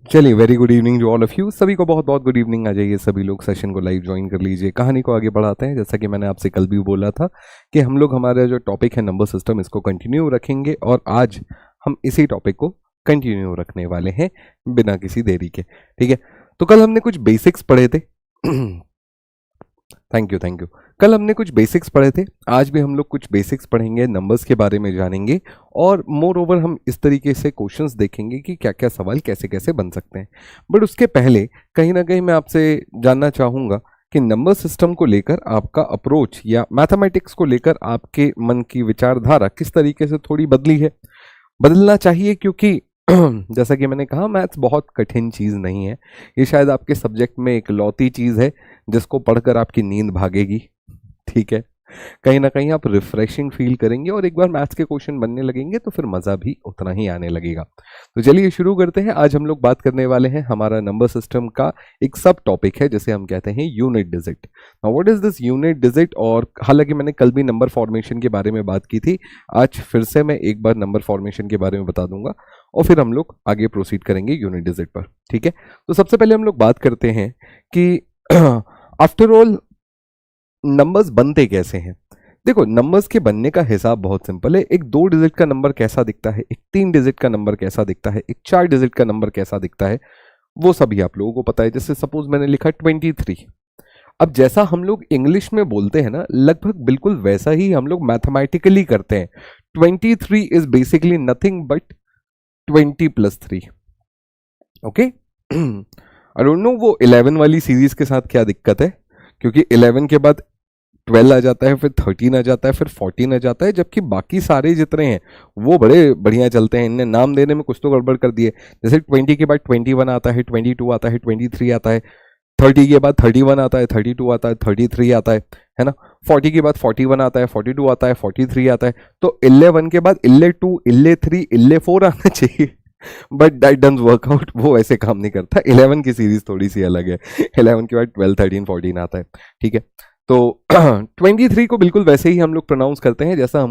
चलिए, very good evening to all of you. सभी को बहुत बहुत गुड इवनिंग। आ जाइए सभी लोग, सेशन को लाइव ज्वाइन कर लीजिए। कहानी को आगे बढ़ाते हैं। जैसा कि मैंने आपसे कल भी बोला था कि हम लोग हमारा जो टॉपिक है नंबर सिस्टम, इसको कंटिन्यू रखेंगे और आज हम इसी टॉपिक को कंटिन्यू रखने वाले हैं बिना किसी देरी के। ठीक है, तो कल हमने कुछ बेसिक्स पढ़े थे। Thank you thank you. कल हमने कुछ बेसिक्स पढ़े थे, आज भी हम लोग कुछ बेसिक्स पढ़ेंगे, नंबर्स के बारे में जानेंगे और मोर ओवर हम इस तरीके से क्वेश्चंस देखेंगे कि क्या क्या सवाल कैसे कैसे बन सकते हैं। बट उसके पहले कहीं ना कहीं मैं आपसे जानना चाहूँगा कि नंबर सिस्टम को लेकर आपका अप्रोच या मैथमेटिक्स को लेकर आपके मन की विचारधारा किस तरीके से थोड़ी बदली है। बदलना चाहिए, क्योंकि जैसा कि मैंने कहा, मैथ्स बहुत कठिन चीज़ नहीं है। ये शायद आपके सब्जेक्ट में एक लौती चीज़ है जिसको पढ़कर आपकी नींद भागेगी। ठीक है, कहीं ना कहीं आप रिफ्रेशिंग फील करेंगे और एक बार मैथ्स के क्वेश्चन बनने लगेंगे तो फिर मज़ा भी उतना ही आने लगेगा। तो चलिए शुरू करते हैं। आज हम लोग बात करने वाले हैं हमारा नंबर सिस्टम का एक सब टॉपिक है जिसे हम कहते हैं unit digit. Now what is this unit digit? और हालांकि मैंने कल भी नंबर फॉर्मेशन के बारे में बात की थी, आज फिर से मैं एक बार नंबर फॉर्मेशन के बारे में बता दूंगा और फिर हम लोग आगे प्रोसीड करेंगे यूनिट डिजिट पर। ठीक है, तो सबसे पहले हम लोग बात करते हैं कि आफ्टर ऑल नंबर्स बनते कैसे हैं। देखो, नंबर्स के बनने का हिसाब बहुत सिंपल है। एक 2 डिजिट का नंबर कैसा दिखता है, एक 3 डिजिट का नंबर कैसा दिखता है, एक 4 डिजिट का नंबर कैसा दिखता है, वो सभी आप लोगों को पता है। जैसे सपोज मैंने लिखा 23। अब जैसा हम लोग इंग्लिश में बोलते हैं ना, लगभग बिल्कुल वैसा ही हम लोग मैथमेटिकली करते हैं। 23 is basically nothing but 20 + 3। Okay, I don't know वो 11 वाली सीरीज के साथ क्या दिक्कत है, क्योंकि 11 के बाद 12 आ जाता है, फिर 13 आ जाता है, फिर 14 आ जाता है, जबकि बाकी सारे जितने हैं वो बड़े बढ़िया चलते हैं। इनने नाम देने में कुछ तो गड़बड़ कर दिए। जैसे 20 के बाद 21 आता है, 22 आता है, 23 आता है, 30 के बाद 31 आता है, 32 आता है, 33 आता है ना। 40 के बाद 41 आता है, 42 आता है, 43 आता है। तो 11 के बाद 11, 11, 11 आना चाहिए, but that doesn't work out. वो ऐसे काम नहीं करता। 11 की सीरीज थोड़ी सी अलग है। 11 के बाद 12, 13, 14 आता है। ठीक है, तो 23 को बिल्कुल वैसे ही हम लोग प्रोनाउंस करते हैं जैसा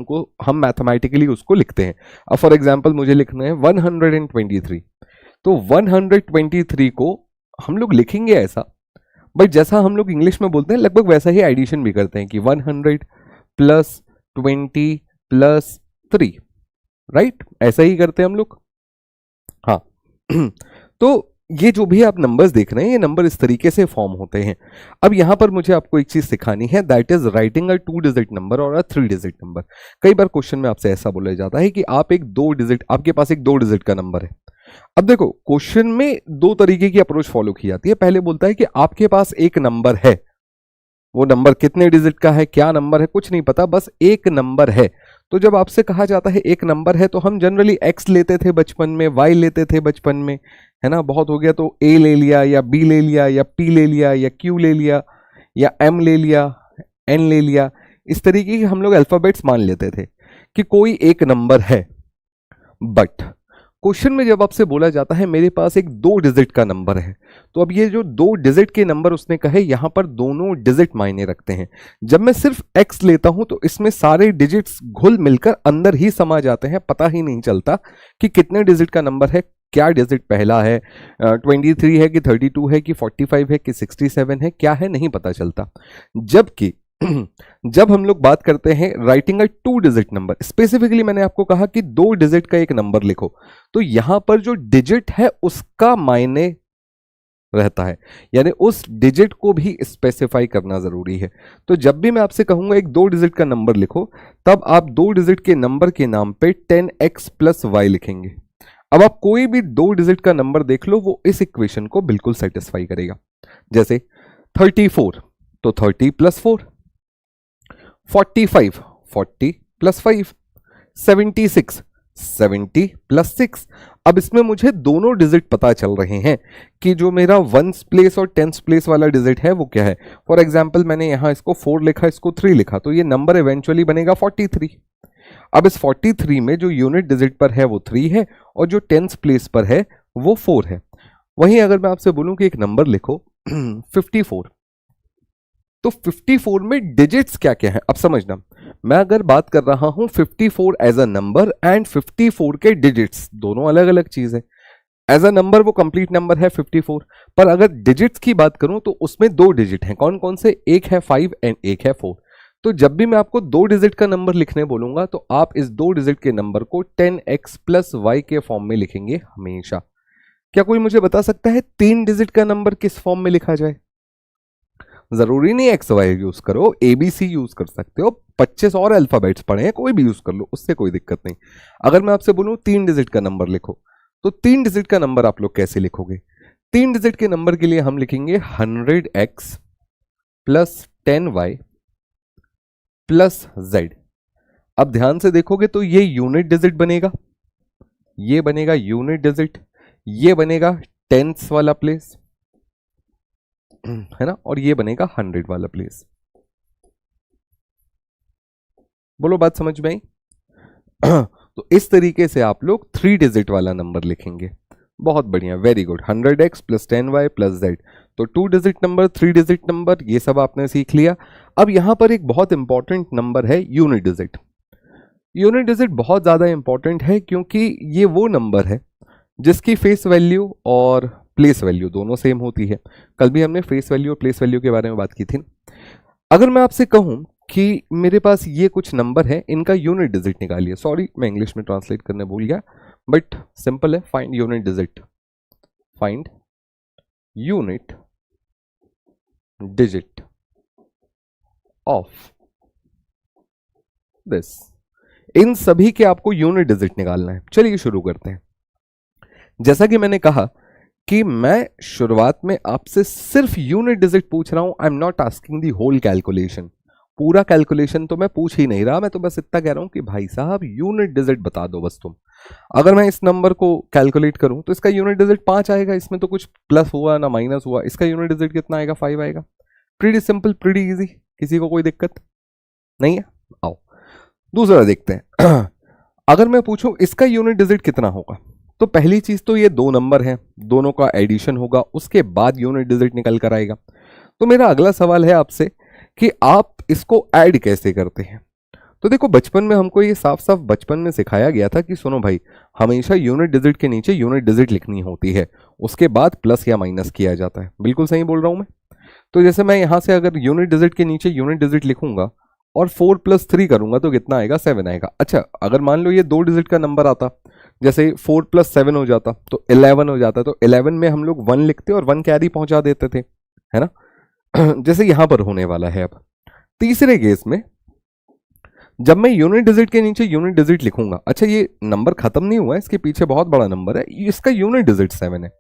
हम मैथमेटिकली उसको लिखते हैं। अब फॉर एग्जांपल मुझे लिखना है 123, तो 123 को हम लोग लिखेंगे ऐसा, बट जैसा हम लोग इंग्लिश में बोलते हैं लगभग वैसा ही एडिशन भी करते हैं कि 100 + 20 + 3, राइट? ऐसा ही करते हैं हम लोग। हाँ। तो ये जो भी आप नंबर्स देख रहे हैं, ये नंबर इस तरीके से फॉर्म होते हैं। अब यहां पर मुझे आपको एक चीज सिखानी है, that is writing a 2 digit number और अ 3 डिजिट नंबर। कई बार क्वेश्चन में आपसे ऐसा बोला जाता है कि आपके पास एक 2 डिजिट का नंबर है। अब देखो, क्वेश्चन में 2 तरीके की अप्रोच फॉलो की जाती है। पहले बोलता है कि आपके पास एक नंबर है, वो नंबर कितने डिजिट का है, क्या नंबर है, कुछ नहीं पता, बस एक नंबर है। तो जब आपसे कहा जाता है एक नंबर है, तो हम जनरली एक्स लेते थे बचपन में, वाई लेते थे बचपन में, है ना। बहुत हो गया तो ए ले लिया या बी ले लिया या पी ले लिया या क्यू ले लिया या एम ले लिया, एन ले लिया। इस तरीके के हम लोग अल्फाबेट्स मान लेते थे कि कोई एक नंबर है। बट क्वेश्चन में जब आपसे बोला जाता है मेरे पास एक 2 डिजिट का नंबर है, तो अब ये जो 2 डिजिट के नंबर उसने कहे, यहां पर दोनों डिजिट मायने रखते हैं। जब मैं सिर्फ x लेता हूं तो इसमें सारे डिजिट्स घुल मिलकर अंदर ही समा जाते हैं, पता ही नहीं चलता कि कितने डिजिट का नंबर है, क्या डिजिट पहला है, 23 है कि 32 है कि 45 है कि 67 है, क्या है, नहीं पता चलता। जबकि जब हम लोग बात करते हैं writing a 2 digit number, specifically मैंने आपको कहा कि 2 डिजिट का एक नंबर लिखो, तो यहां पर जो डिजिट है उसका मायने रहता है, यानी उस डिजिट को भी स्पेसिफाई करना जरूरी है। तो जब भी मैं आपसे कहूंगा एक 2 डिजिट का नंबर लिखो, तब आप 2 डिजिट के नंबर के नाम पे 10x + y लिखेंगे। अब आप कोई भी 2 डिजिट का नंबर देख लो, वो इस इक्वेशन को बिल्कुल सेटिस्फाई करेगा। जैसे 34, तो 30 + 4, 45, 40 + 5, 76, 70 + 6। अब इसमें मुझे दोनों डिजिट पता चल रहे हैं कि जो मेरा 1s प्लेस और 10s प्लेस वाला डिजिट है वो क्या है। फॉर एग्जाम्पल मैंने यहां इसको 4 लिखा, इसको 3 लिखा, तो ये नंबर इवेंचुअली बनेगा 43। अब इस 43 में जो यूनिट डिजिट पर है वो 3 है और जो 10s प्लेस पर है वो 4 है। वहीं अगर मैं आपसे बोलूं कि एक नंबर लिखो 54, तो 54 में डिजिट्स क्या क्या है, अब समझना। मैं अगर बात कर रहा हूं 54 एज अ नंबर एंड 54 के डिजिट्स, दोनों अलग अलग चीज है। एज अ नंबर वो कंप्लीट नंबर है 54। पर अगर डिजिट्स की बात करूं तो उसमें दो डिजिट हैं, कौन कौन से, एक है 5 एंड एक है 4। तो जब भी मैं आपको दो डिजिट का नंबर लिखने बोलूंगा तो आप इस दो डिजिट के नंबर को 10x प्लस वाई के फॉर्म में लिखेंगे हमेशा। क्या कोई मुझे बता सकता है तीन डिजिट का नंबर किस फॉर्म में लिखा जाए? जरूरी नहीं एक्स वाई यूज करो, एबीसी यूज कर सकते हो, 25 और अल्फाबेट्स पढ़े हैं, कोई भी यूज कर लो, उससे कोई दिक्कत नहीं। अगर मैं आपसे बोलूं तीन डिजिट का नंबर लिखो, तो तीन डिजिट का नंबर आप लोग कैसे लिखोगे? तीन डिजिट के नंबर के लिए हम लिखेंगे 100x plus 10y plus z। अब ध्यान से देखोगे तो ये यूनिट डिजिट बनेगा, ये बनेगा यूनिट डिजिट, ये बनेगा टेंस वाला प्लेस है ना, और ये बनेगा 100 वाला प्लेस। बोलो बात समझ में आई? तो इस तरीके से आप लोग थ्री डिजिट वाला नंबर लिखेंगे। बहुत बढ़िया, very good. 100x plus 10y plus z, तो two digit number, three digit number, ये सब आपने सीख लिया। अब यहां पर एक बहुत इंपॉर्टेंट नंबर है यूनिट डिजिट। यूनिट डिजिट बहुत ज्यादा इंपॉर्टेंट है क्योंकि ये वो नंबर है जिसकी फेस वैल्यू और प्लेस वैल्यू दोनों सेम होती है। कल भी हमने फेस वैल्यू और प्लेस वैल्यू के बारे में बात की थी। अगर मैं आपसे कहूं कि मेरे पास ये कुछ नंबर है, इनका यूनिट डिजिट निकालिए, सॉरी मैं इंग्लिश में ट्रांसलेट करने भूल गया, बट सिंपल है, find unit digit, find unit digit of this. इन सभी के आपको यूनिट डिजिट निकालना है। चलिए शुरू करते हैं। जैसा कि मैंने कहा कि मैं शुरुआत में आपसे सिर्फ यूनिट डिजिट पूछ रहा हूं, I am not asking the whole calculation. पूरा कैलकुलेशन तो मैं पूछ ही नहीं रहा, मैं तो बस इतना कह रहा हूं कि भाई साहब यूनिट डिजिट बता दो बस तुम। अगर मैं इस नंबर को कैलकुलेट करूं तो इसका यूनिट डिजिट 5 आएगा, इसमें तो कुछ प्लस हुआ ना माइनस हुआ, इसका यूनिट डिजिट कितना आएगा? 5 आएगा। प्रीटी सिंपल, प्रीटी इजी, किसी को कोई दिक्कत नहीं है? आओ दूसरा देखते हैं। अगर मैं पूछूं इसका यूनिट डिजिट कितना होगा, तो पहली चीज तो ये दो नंबर हैं, दोनों का एडिशन होगा, उसके बाद यूनिट डिजिट निकल कर आएगा। तो मेरा अगला सवाल है आपसे कि आप इसको ऐड कैसे करते हैं? तो देखो बचपन में हमको ये साफ साफ बचपन में सिखाया गया था कि सुनो भाई, हमेशा यूनिट डिजिट के नीचे यूनिट डिजिट लिखनी होती है, उसके बाद प्लस या माइनस किया जाता है। बिल्कुल सही बोल रहा हूं मैं? तो जैसे मैं यहां से अगर यूनिट डिजिट के नीचे यूनिट डिजिट लिखूंगा और 4 प्लस 3 करूंगा तो कितना आएगा? 7 आएगा। अच्छा, अगर मान लो ये दो डिजिट का नंबर आता, जैसे 4 प्लस 7 हो जाता तो 11 हो जाता, तो 11 में हम लोग 1 लिखते और 1 कैरी पहुंचा देते थे, है ना? जैसे यहां पर होने वाला है। अब तीसरे केस में जब मैं यूनिट डिजिट के नीचे यूनिट डिजिट लिखूंगा, अच्छा ये नंबर खत्म नहीं हुआ है, इसके पीछे बहुत बड़ा नंबर है, इसका यूनिट डिजिट 7 है।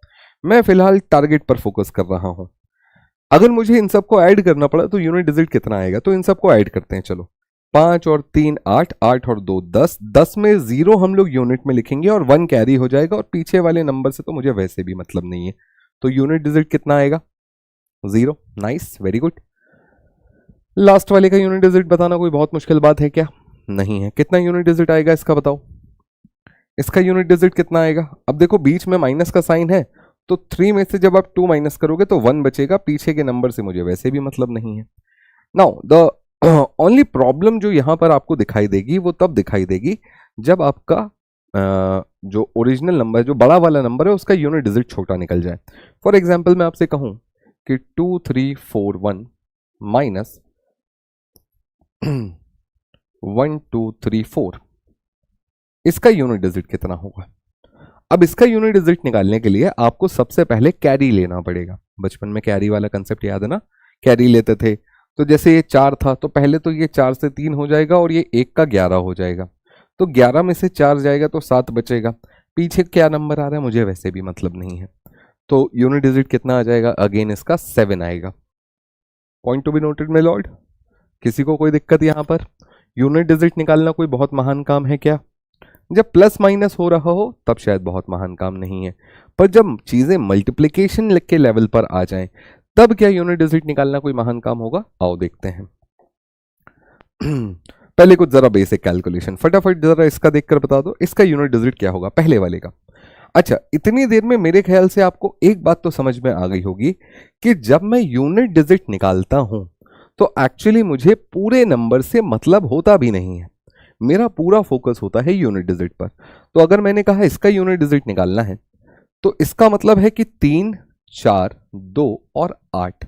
मैं फिलहाल टारगेट पर फोकस कर रहा हूं। अगर मुझे इन सबको ऐड करना पड़ा तो यूनिट डिजिट कितना आएगा? तो इन सबको ऐड करते हैं। चलो 5 और 3 8, 8 और 2 10, 10 में 0 हम लोग यूनिट में लिखेंगे और 1 कैरी हो जाएगा, और पीछे वाले नंबर से तो मुझे वैसे भी मतलब नहीं है। तो यूनिट डिजिट कितना आएगा? 0। Nice, very good. लास्ट वाले का यूनिट डिजिट बताना कोई बहुत मुश्किल बात है क्या? नहीं है। कितना यूनिट डिजिट आएगा इसका बताओ? इसका यूनिट डिजिट कितना आएगा? अब देखो बीच में माइनस का साइन है, तो 3 में से जब आप 2 माइनस करोगे तो 1 बचेगा, पीछे के नंबर से मुझे वैसे भी मतलब नहीं है। नाउ द ओनली प्रॉब्लम जो यहां पर आपको दिखाई देगी वो तब दिखाई देगी जब आपका जो ओरिजिनल नंबर, जो बड़ा वाला नंबर है, उसका यूनिट डिजिट छोटा निकल जाए। फॉर एग्जाम्पल मैं आपसे कहूं कि 2 3 4 1 माइनस 1 2 3 4, इसका यूनिट डिजिट कितना होगा? अब इसका यूनिट डिजिट निकालने के लिए आपको सबसे पहले कैरी लेना पड़ेगा। बचपन में कैरी वाला कंसेप्ट याद है ना? कैरी लेते थे, तो जैसे ये 4 था तो पहले तो ये 4 से 3 हो जाएगा और ये 1 का 11 हो जाएगा, तो 11 में से 4 जाएगा तो 7 बचेगा। पीछे क्या नंबर आ रहा है मुझे वैसे भी मतलब नहीं है, तो यूनिट डिजिट कितना आ जाएगा? अगेन इसका 7 आएगा। Point to be noted my Lord. किसी को कोई दिक्कत यहां पर? यूनिट डिजिट निकालना कोई बहुत महान काम है क्या? जब प्लस माइनस हो रहा हो तब शायद बहुत महान काम नहीं है, पर जब चीजें मल्टीप्लिकेशन के लेवल पर आ जाएं तब क्या यूनिट डिजिट निकालना कोई महान काम होगा? आओ देखते हैं। पहले कुछ जरा बेसिक कैलकुलेशन फटाफट जरा इसका देखकर बता दो, इसका यूनिट डिजिट क्या होगा पहले वाले का? अच्छा, इतनी देर में मेरे ख्याल से आपको एक बात तो समझ में आ गई होगी कि जब मैं यूनिट डिजिट निकालता हूं तो एक्चुअली मुझे पूरे नंबर से मतलब होता भी नहीं है, मेरा पूरा फोकस होता है यूनिट डिजिट पर। तो अगर मैंने कहा इसका यूनिट डिजिट निकालना है तो इसका मतलब है कि 3, 4, 2 और 8,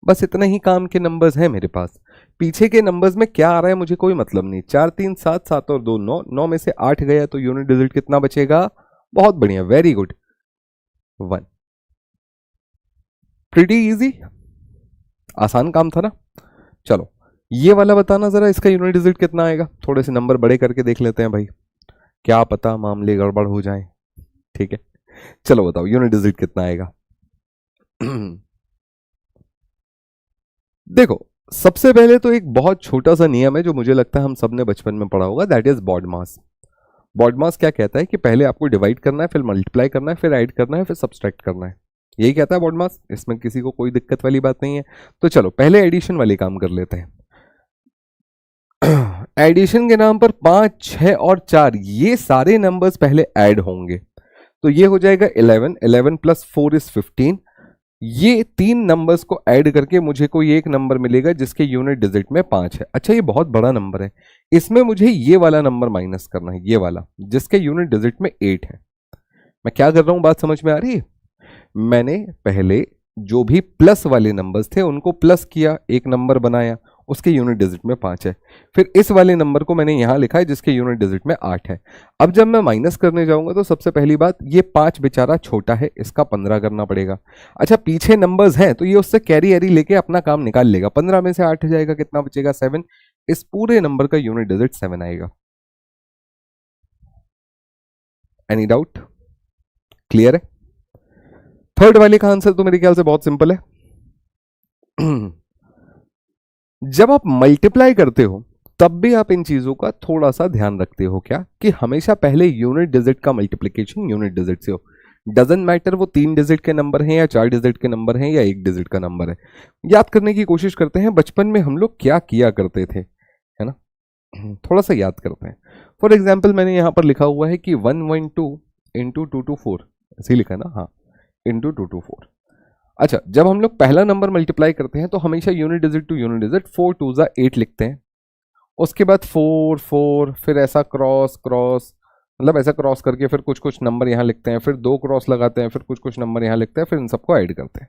बस इतने ही काम के नंबर्स हैं मेरे पास। पीछे के नंबर्स में क्या आ रहा है मुझे कोई मतलब नहीं। 4, 3, 7, 7 और 2 9, 9 में से 8 गया तो यूनिट डिजिट कितना बचेगा? बहुत बढ़िया, वेरी गुड, 1। प्रिटी इजी, आसान काम था ना। चलो ये वाला बताना जरा, इसका यूनिट डिजिट कितना आएगा? थोड़े से नंबर बड़े करके देख लेते हैं भाई, क्या पता मामले गड़बड़ हो जाए। ठीक है, चलो बताओ यूनिट डिजिट कितना आएगा। देखो सबसे पहले तो एक बहुत छोटा सा नियम है जो मुझे लगता है हम सब ने बचपन में पढ़ा होगा, that is BODMAS. BODMAS क्या कहता है कि पहले आपको डिवाइड करना है, फिर मल्टीप्लाई करना है, फिर ऐड करना है, फिर सब्सट्रैक्ट करना है। यही कहता है बॉड मास, इसमें किसी को कोई दिक्कत वाली बात नहीं है। तो चलो पहले एडिशन वाली काम कर लेते हैं। एडिशन के नाम पर 5, 6 और 4 ये सारे नंबर्स पहले ऐड होंगे, तो ये हो जाएगा 11, 11 प्लस 4 इज 15। ये तीन नंबर्स को ऐड करके मुझे कोई एक नंबर मिलेगा जिसके यूनिट डिजिट में 5 है। अच्छा ये बहुत बड़ा नंबर है, इसमें मुझे ये वाला नंबर माइनस करना है, ये वाला जिसके यूनिट डिजिट में 8 है। मैं क्या कर रहा हूं, बात समझ में आ रही है? मैंने पहले जो भी प्लस वाले नंबर्स थे उनको प्लस किया, एक नंबर बनाया, उसके यूनिट डिजिट में 5 है। फिर इस वाले नंबर को मैंने यहां लिखा है जिसके यूनिट डिजिट में 8 है। अब जब मैं माइनस करने जाऊंगा तो सबसे पहली बात, ये 5 बेचारा छोटा है, इसका 15 करना पड़ेगा। अच्छा पीछे नंबर्स हैं तो ये उससे कैरी एरी लेके अपना काम निकाल लेगा। 15 में से 8 जाएगा, कितना बचेगा? 7। इस पूरे नंबर का यूनिट डिजिट 7 आएगा। Any doubt? क्लियर है? थर्ड वाले का आंसर तो मेरे ख्याल से बहुत सिंपल है। जब आप मल्टीप्लाई करते हो तब भी आप इन चीजों का थोड़ा सा ध्यान रखते हो, क्या कि हमेशा पहले यूनिट डिजिट का मल्टीप्लिकेशन यूनिट डिजिट से हो। डजंट मैटर वो 3 डिजिट के नंबर हैं या 4 डिजिट के नंबर हैं या 1 डिजिट का नंबर है। याद करने की कोशिश करते हैं बचपन में हम लोग क्या किया करते थे, है ना? थोड़ा सा याद करते हैं। फॉर एग्जाम्पल मैंने यहां पर लिखा हुआ है कि 112 इंटू 224, ऐसे लिखा है ना? हाँ, इंटू 224। अच्छा जब हम लोग पहला नंबर मल्टीप्लाई करते हैं तो हमेशा unit digit to unit digit 4 2 8 लिखते हैं। उसके बाद 4 4, फिर ऐसा क्रॉस क्रॉस, मतलब ऐसा क्रॉस करके फिर कुछ कुछ नंबर यहाँ लिखते हैं, फिर 2 क्रॉस लगाते हैं, फिर कुछ कुछ नंबर यहाँ लिखते हैं, फिर इन सबको ऐड करते हैं।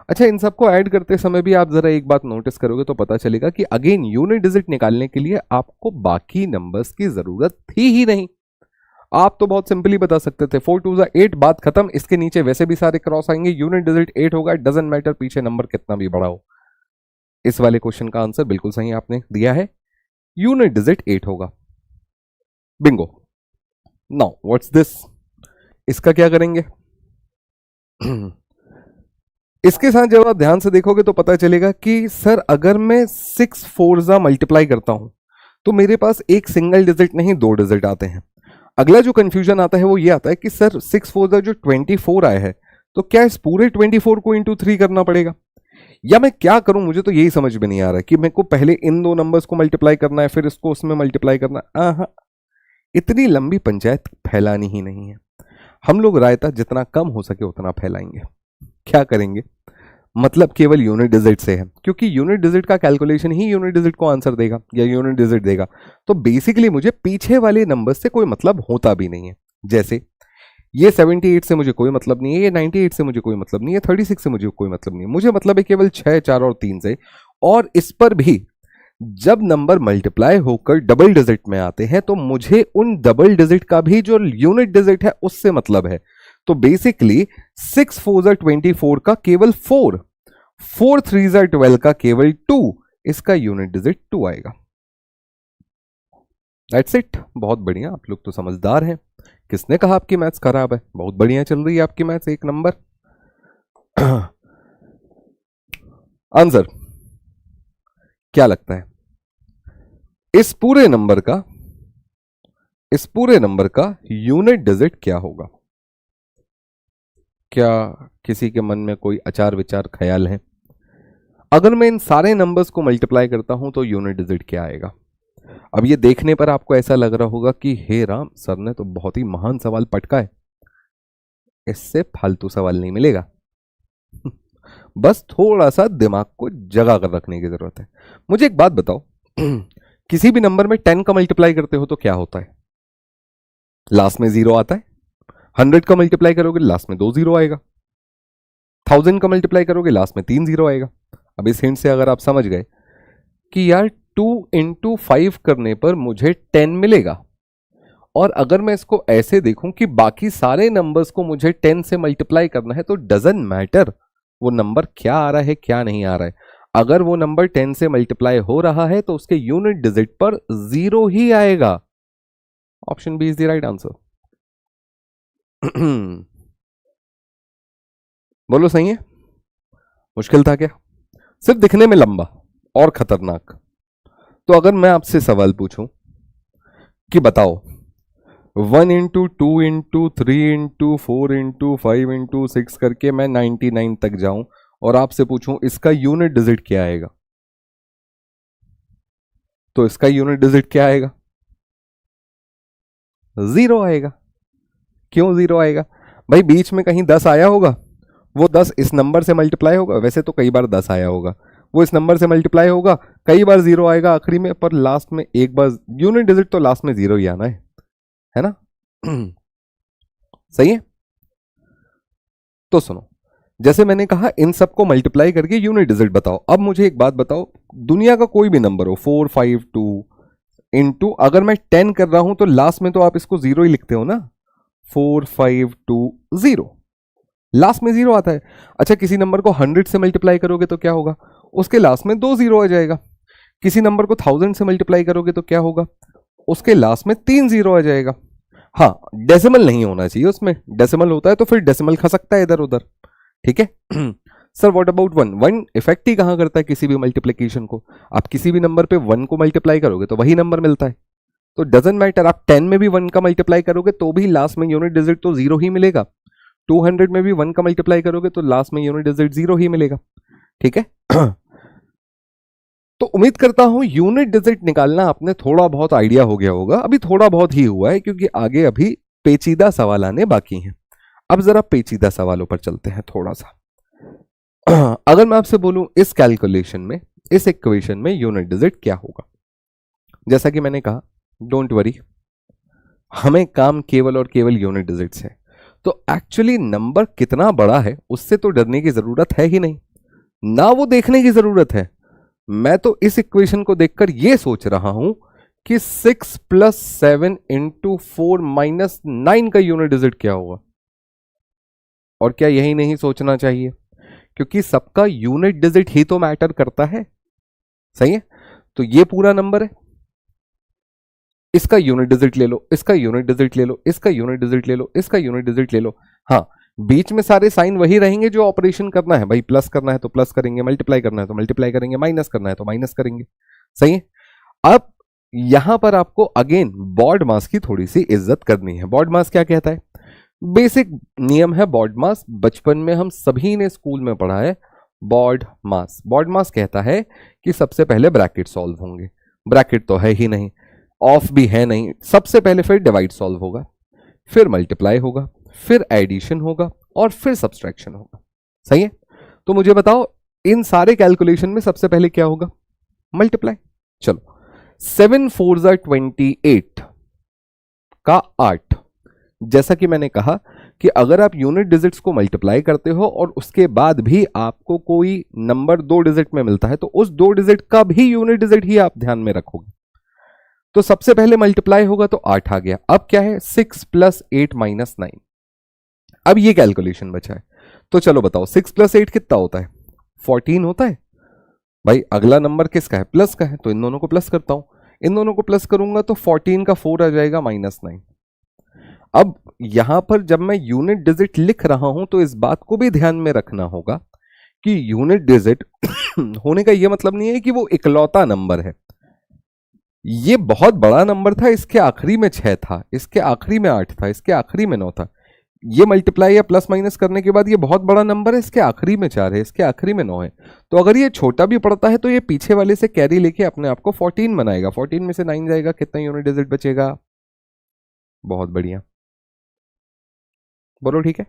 अच्छा इन सबको ऐड करते समय भी आप जरा एक बात नोटिस करोगे तो पता चलेगा कि अगेन यूनिट डिजिट निकालने के लिए आपको बाकी नंबर्स की जरूरत थी ही नहीं। आप तो बहुत सिंपली बता सकते थे 4 2 8, बात खत्म। इसके नीचे वैसे भी सारे क्रॉस आएंगे, यूनिट डिजिट 8 होगा, डजंट मैटर पीछे नंबर कितना भी बड़ा हो। इस वाले क्वेश्चन का आंसर बिल्कुल सही आपने दिया है, यूनिट डिजिट 8 होगा। बिंगो। नाउ व्हाट्स दिस, इसका क्या करेंगे? इसके साथ जब आप ध्यान से देखोगे तो पता चलेगा कि सर अगर मैं 6 4 मल्टीप्लाई करता हूं तो मेरे पास एक सिंगल डिजिट नहीं 2 डिजिट आते हैं। अगला जो कंफ्यूजन आता है वो ये आता है कि सर 6 4 जो 24 आया है तो क्या इस पूरे 24 को इंटू 3 करना पड़ेगा, या मैं क्या करूं? मुझे तो यही समझ में नहीं आ रहा है कि मेरे को पहले इन दो नंबर्स को मल्टीप्लाई करना है फिर इसको उसमें मल्टीप्लाई करना है। इतनी लंबी पंचायत फैलानी ही नहीं है। हम लोग रायता जितना कम हो सके उतना फैलाएंगे। क्या करेंगे? मतलब केवल यूनिट डिजिट से है, क्योंकि यूनिट डिजिट का कैलकुलेशन ही यूनिट डिजिट को आंसर देगा या यूनिट डिजिट देगा। तो बेसिकली मुझे पीछे वाले नंबर से कोई मतलब होता भी नहीं है। जैसे ये 78 से मुझे कोई मतलब नहीं है, ये 98 से मुझे कोई मतलब नहीं है, 36 से मुझे कोई मतलब नहीं है। मुझे मतलब है केवल 6 4 और 3 से। और इस पर भी जब नंबर मल्टीप्लाई होकर डबल डिजिट में आते हैं तो मुझे उन डबल डिजिट का भी जो यूनिट डिजिट है उससे मतलब है। तो बेसिकली 6 4 24 का केवल 4, 4 3 12 का केवल 2, इसका यूनिट डिजिट 2 आएगा। That's it. बहुत बढ़िया, आप लोग तो समझदार हैं। किसने कहा आपकी मैथ्स खराब है? बहुत बढ़िया चल रही है आपकी मैथ्स, एक नंबर। आंसर क्या लगता है? इस पूरे नंबर का यूनिट डिजिट क्या होगा? क्या किसी के मन में कोई आचार विचार ख्याल है? अगर मैं इन सारे नंबर्स को मल्टीप्लाई करता हूं तो यूनिट डिजिट क्या आएगा? अब ये देखने पर आपको ऐसा लग रहा होगा कि हे राम, सर ने तो बहुत ही महान सवाल पटका है। इससे फालतू सवाल नहीं मिलेगा। बस थोड़ा सा दिमाग को जगा कर रखने की जरूरत है। मुझे एक बात बताओ, किसी भी नंबर में 10 का मल्टीप्लाई करते हो तो क्या होता है? लास्ट में 0 आता है। 100 का मल्टीप्लाई करोगे लास्ट में 2 जीरो आएगा, 1000 का मल्टीप्लाई करोगे लास्ट में 3 जीरो आएगा। अब इस हिंट से अगर आप समझ गए कि यार 2 इंटू 5 करने पर मुझे 10 मिलेगा, और अगर मैं इसको ऐसे देखूं कि बाकी सारे नंबर्स को मुझे 10 से मल्टीप्लाई करना है, तो डजंट मैटर वो नंबर क्या आ रहा है क्या नहीं आ रहा है, अगर वो नंबर 10 से मल्टीप्लाई हो रहा है तो उसके यूनिट डिजिट पर 0 ही आएगा। Option B is the right answer. बोलो सही है? मुश्किल था क्या? सिर्फ दिखने में लंबा और खतरनाक। तो अगर मैं आपसे सवाल पूछूं कि बताओ 1 into 2 into 3 into 4 into 5 into 6 करके मैं 99 तक जाऊं और आपसे पूछूं इसका यूनिट डिजिट क्या आएगा, तो इसका यूनिट डिजिट क्या आएगा? 0 आएगा। क्यों 0 आएगा? भाई बीच में कहीं 10 आया होगा, वो 10 इस नंबर से मल्टीप्लाई होगा, वैसे तो कई बार 10 आया होगा, वो इस नंबर से मल्टीप्लाई होगा, कई बार 0 आएगा आखिरी में, पर लास्ट में एक बार यूनिट डिजिट तो लास्ट में 0 ही आना है ना? सही है? तो सुनो, जैसे मैंने कहा इन सबको मल्टीप्लाई करके यूनिट डिजिट बताओ। अब मुझे एक बात बताओ, दुनिया का कोई भी नंबर हो 4 5 2 इंटू, अगर मैं 10 कर रहा हूं तो लास्ट में तो आप इसको 0 ही लिखते हो ना, 4 5 2 0, लास्ट में 0 आता है। अच्छा, किसी नंबर को 100 से मल्टीप्लाई करोगे तो क्या होगा? उसके लास्ट में 2 0 आ जाएगा। किसी नंबर को 1000 से मल्टीप्लाई करोगे तो क्या होगा? उसके लास्ट में 3 0 आ जाएगा। हाँ, डेसिमल नहीं होना चाहिए उसमें, डेसिमल होता है तो फिर डेसिमल खसकता है इधर उधर, ठीक है? Sir what about 1? 1 इफेक्ट ही कहां करता है किसी भी मल्टीप्लिकेशन को? आप किसी भी नंबर पे 1 को मल्टीप्लाई करोगे तो वही नंबर मिलता है, तो डजंट मैटर। आप 10 में भी 1 का मल्टीप्लाई करोगे तो भी लास्ट में यूनिट डिजिट तो 0 ही मिलेगा, 200 में भी 1 का मल्टीप्लाई करोगे तो लास्ट में यूनिट डिजिट 0 ही मिलेगा, ठीक है? तो उम्मीद करता हूं यूनिट डिजिट निकालना आपने थोड़ा बहुत आइडिया हो गया होगा। अभी थोड़ा बहुत ही हुआ है क्योंकि आगे अभी पेचीदा सवाल आने बाकी हैं। अब जरा पेचीदा सवालों पर चलते हैं थोड़ा सा। अगर मैं आपसे बोलूं इस कैलकुलेशन में, इस इक्वेशन में यूनिट डिजिट क्या होगा? जैसा कि मैंने कहा, डोंट वरी, हमें काम केवल और केवल यूनिट डिजिट से। तो एक्चुअली नंबर कितना बड़ा है उससे तो डरने की जरूरत है ही नहीं, ना वो देखने की जरूरत है। मैं तो इस इक्वेशन को देखकर यह सोच रहा हूं कि 6 + 7 × 4 - 9 का यूनिट डिजिट क्या होगा। और क्या यही नहीं सोचना चाहिए? क्योंकि सबका यूनिट डिजिट ही तो मैटर करता है, सही है? तो ये पूरा नंबर है, इसका यूनिट डिजिट ले लो, इसका यूनिट डिजिट ले लो, इसका यूनिट डिजिट ले लो, इसका यूनिट डिजिट ले लो। हाँ, बीच में सारे साइन वही रहेंगे जो ऑपरेशन करना है भाई, प्लस करना है तो प्लस करेंगे, मल्टीप्लाई करना है तो मल्टीप्लाई करेंगे, माइनस करना है तो माइनस करेंगे, सही है? अब यहां पर आपको अगेन बॉड मास की थोड़ी सी इज्जत करनी है। बॉड मास क्या कहता है? बेसिक नियम है बॉड मास, बचपन में हम सभी ने स्कूल में पढ़ा है। बॉड मास कहता है कि सबसे पहले ब्रैकेट सॉल्व होंगे, ब्रैकेट तो है ही नहीं, ऑफ भी है नहीं, सबसे पहले फिर डिवाइड सॉल्व होगा, फिर मल्टीप्लाई होगा, फिर एडिशन होगा और फिर सब्सट्रैक्शन होगा, सही है? तो मुझे बताओ इन सारे कैलकुलेशन में सबसे पहले क्या होगा? मल्टीप्लाई। चलो, 7 4 28 का 8। जैसा कि मैंने कहा कि अगर आप यूनिट डिजिट्स को मल्टीप्लाई करते हो और उसके बाद भी आपको कोई नंबर 2 डिजिट में मिलता है तो उस 2 डिजिट का भी यूनिट डिजिट ही आप ध्यान में रखोगे। तो सबसे पहले मल्टीप्लाई होगा तो 8 आ गया। अब क्या है? 6 + 8 - 9। अब ये कैलकुलेशन बचा है, तो चलो बताओ 6 + 8 कितना होता है? 14 होता है। भाई अगला नंबर किसका है? प्लस का है, तो इन दोनों को प्लस करता हूं, इन दोनों को प्लस करूंगा तो 14 का 4 आ जाएगा -9। अब यहां पर जब मैं यूनिट डिजिट लिख रहा हूं तो इस बात को भी ध्यान में रखना होगा कि यूनिट डिजिट होने का यह मतलब नहीं है कि वो इकलौता नंबर है। ये बहुत बड़ा नंबर था, इसके आखिरी में 6 था, इसके आखिरी में 8 था, इसके आखिरी में 9 था। ये मल्टीप्लाई या प्लस माइनस करने के बाद ये बहुत बड़ा नंबर है, इसके आखिरी में 4 है, इसके आखिरी में 9 है। तो अगर ये छोटा भी पड़ता है तो ये पीछे वाले से कैरी लेके अपने आप को 14 बनाएगा। 14 में से 9 जाएगा, कितना यूनिट डिजिट बचेगा? बहुत बढ़िया, बोलो ठीक है।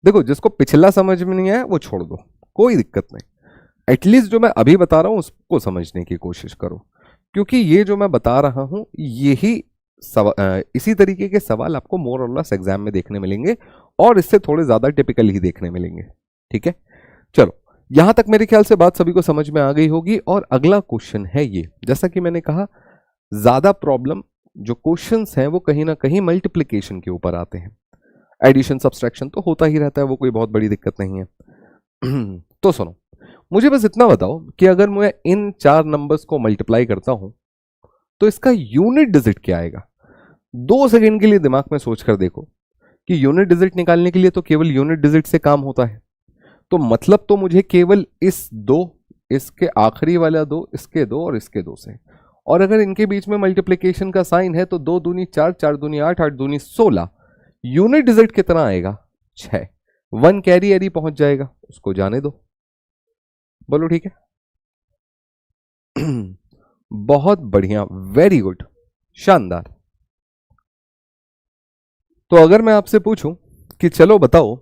देखो, जिसको पिछला समझ में नहीं आया वो छोड़ दो, कोई दिक्कत नहीं। एटलीस्ट जो मैं अभी बता रहा हूं उसको समझने की कोशिश करो, क्योंकि ये जो मैं बता रहा हूं यही इसी तरीके के सवाल आपको मोर और लेस एग्जाम में देखने मिलेंगे और इससे थोड़े ज्यादा टिपिकल ही देखने मिलेंगे। ठीक है, चलो यहां तक मेरे ख्याल से बात सभी को समझ में आ गई होगी। और अगला क्वेश्चन है ये, जैसा कि मैंने कहा ज्यादा प्रॉब्लम जो क्वेश्चंस हैं वो कहीं ना कहीं मल्टीप्लिकेशन के ऊपर आते हैं। एडिशन सब्सट्रैक्शन तो होता ही रहता है, वो कोई बहुत बड़ी दिक्कत नहीं है। तो सुनो, मुझे बस इतना बताओ कि अगर मैं इन 4 नंबर्स को मल्टीप्लाई करता हूं तो इसका यूनिट डिजिट क्या आएगा। 2 सेकंड के लिए दिमाग में सोच कर देखो कि यूनिट डिजिट निकालने के लिए तो केवल यूनिट डिजिट से काम होता है, तो मतलब तो मुझे केवल इस 2, इसके आखिरी वाला 2, इसके 2 और इसके 2 से, और अगर इनके बीच में मल्टीप्लिकेशन का साइन है तो 2 दूनी 4, 4 दूनी 8, 8 दूनी 16। यूनिट डिजिट कितना आएगा? 6। 1 कैरी एरी पहुंच जाएगा, उसको जाने दो। बोलो ठीक है। बहुत बढ़िया, वेरी गुड, शानदार। तो अगर मैं आपसे पूछूं कि चलो बताओ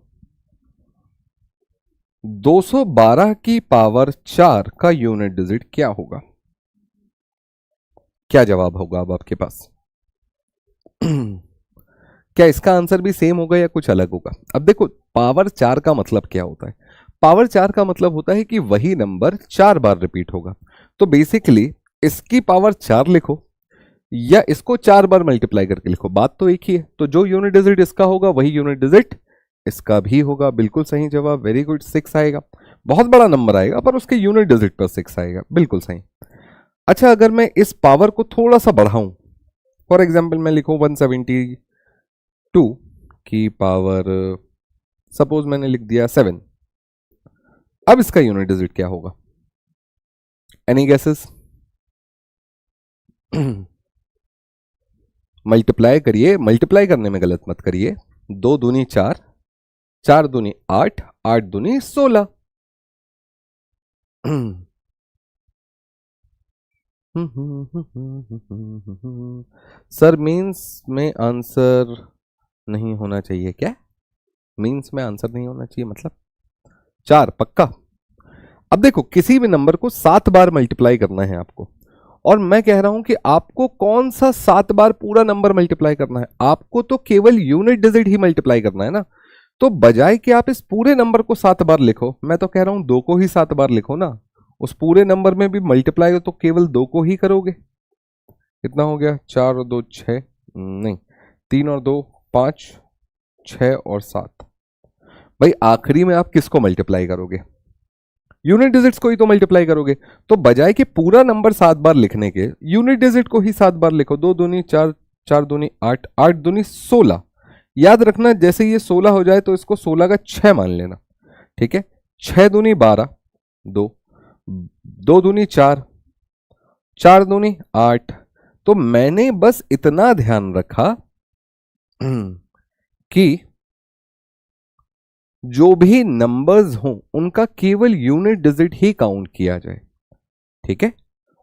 212 की पावर 4 का यूनिट डिजिट क्या होगा, क्या जवाब होगा अब आपके पास? क्या इसका आंसर भी सेम होगा या कुछ अलग होगा? अब देखो, पावर 4 का मतलब क्या होता है? पावर 4 का मतलब होता है कि वही नंबर 4 बार रिपीट होगा। तो बेसिकली इसकी पावर 4 लिखो या इसको 4 बार मल्टीप्लाई करके लिखो, बात तो एक ही है। तो जो यूनिट डिजिट इसका होगा वही यूनिट डिजिट इसका भी होगा। बिल्कुल सही जवाब, वेरी गुड। 6 आएगा, बहुत बड़ा नंबर आएगा पर उसके यूनिट डिजिट पर 6 आएगा, बिल्कुल सही। अच्छा, अगर मैं इस पावर को थोड़ा सा बढ़ाऊं, फॉर एग्जाम्पल मैं लिखूं 172 की पावर, सपोज मैंने लिख दिया 7, अब इसका यूनिट डिजिट क्या होगा? Any guesses? मल्टीप्लाई करिए, मल्टीप्लाई करने में गलत मत करिए। 2 दूनी 4, 4 दूनी 8, 8 दूनी 16। सर मीन्स में आंसर नहीं होना चाहिए क्या? मीन्स में आंसर नहीं होना चाहिए मतलब 4 पक्का? अब देखो, किसी भी नंबर को 7 बार मल्टीप्लाई करना है आपको, और मैं कह रहा हूं कि आपको कौन सा 7 बार पूरा नंबर मल्टीप्लाई करना है? आपको तो केवल यूनिट डिजिट ही मल्टीप्लाई करना है ना। तो बजाय कि आप इस पूरे नंबर को 7 बार लिखो, मैं तो कह रहा हूं 2 को ही 7 बार लिखो ना। उस पूरे नंबर में भी मल्टीप्लाई हो तो केवल 2 को ही करोगे। कितना हो गया? 4 और 2 6, नहीं 3 और 2 5, 6 और 7। भाई आखिरी में आप किसको मल्टीप्लाई करोगे? यूनिट डिजिट्स को ही तो मल्टीप्लाई करोगे। तो बजाय कि पूरा नंबर 7 बार लिखने के, यूनिट डिजिट को ही 7 बार लिखो। 2 दूनी 4, 4 दूनी 8, 8 दूनी 16। याद रखना, जैसे ये 16 हो जाए तो इसको 16 का 6 मान लेना, ठीक है। 6 दूनी 12, 2, 2 दूनी 4, 4 दूनी 8। तो मैंने बस इतना ध्यान रखा कि जो भी नंबर्स हों उनका केवल यूनिट डिजिट ही काउंट किया जाए, ठीक है,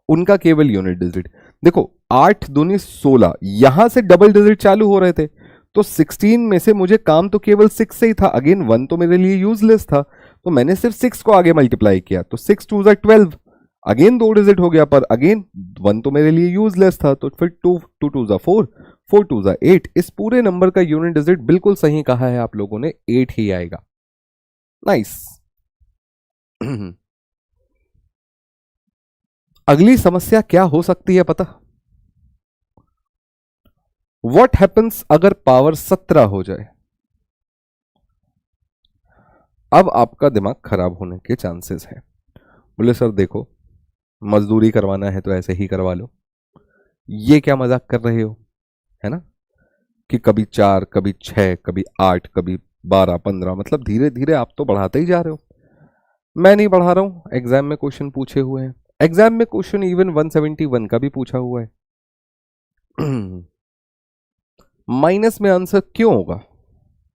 उनका केवल यूनिट डिजिट। देखो 8 दूनी 16, यहां से डबल डिजिट चालू हो रहे थे, तो 16 में से मुझे काम तो केवल 6 से ही था। अगेन 1 तो मेरे लिए यूजलेस था, तो मैंने सिर्फ 6 को आगे मल्टीप्लाई किया, तो 6 2 12, अगेन 2 डिजिट हो गया, पर अगेन 1 तो मेरे लिए यूजलेस था, तो फिर 2 2 2 4, 4 2 8। इस पूरे नंबर का यूनिट डिजिट बिल्कुल सही कहा है आप लोगों ने, 8 ही आएगा। नाइस। अगली समस्या क्या हो सकती है पता? व्हाट हैपन्स अगर पावर 17 हो जाए? अब आपका दिमाग खराब होने के चांसेस हैं। बोले सर देखो, मजदूरी करवाना है तो ऐसे ही करवा लो, ये क्या मजाक कर रहे हो, है ना, कि कभी 4, कभी 6, कभी 8, कभी 12, 15, मतलब धीरे धीरे आप तो बढ़ाते ही जा रहे हो। मैं नहीं बढ़ा रहा हूं, एग्जाम में क्वेश्चन पूछे हुए हैं, एग्जाम में क्वेश्चन इवन 171 का भी पूछा हुआ है। माइनस में आंसर क्यों होगा?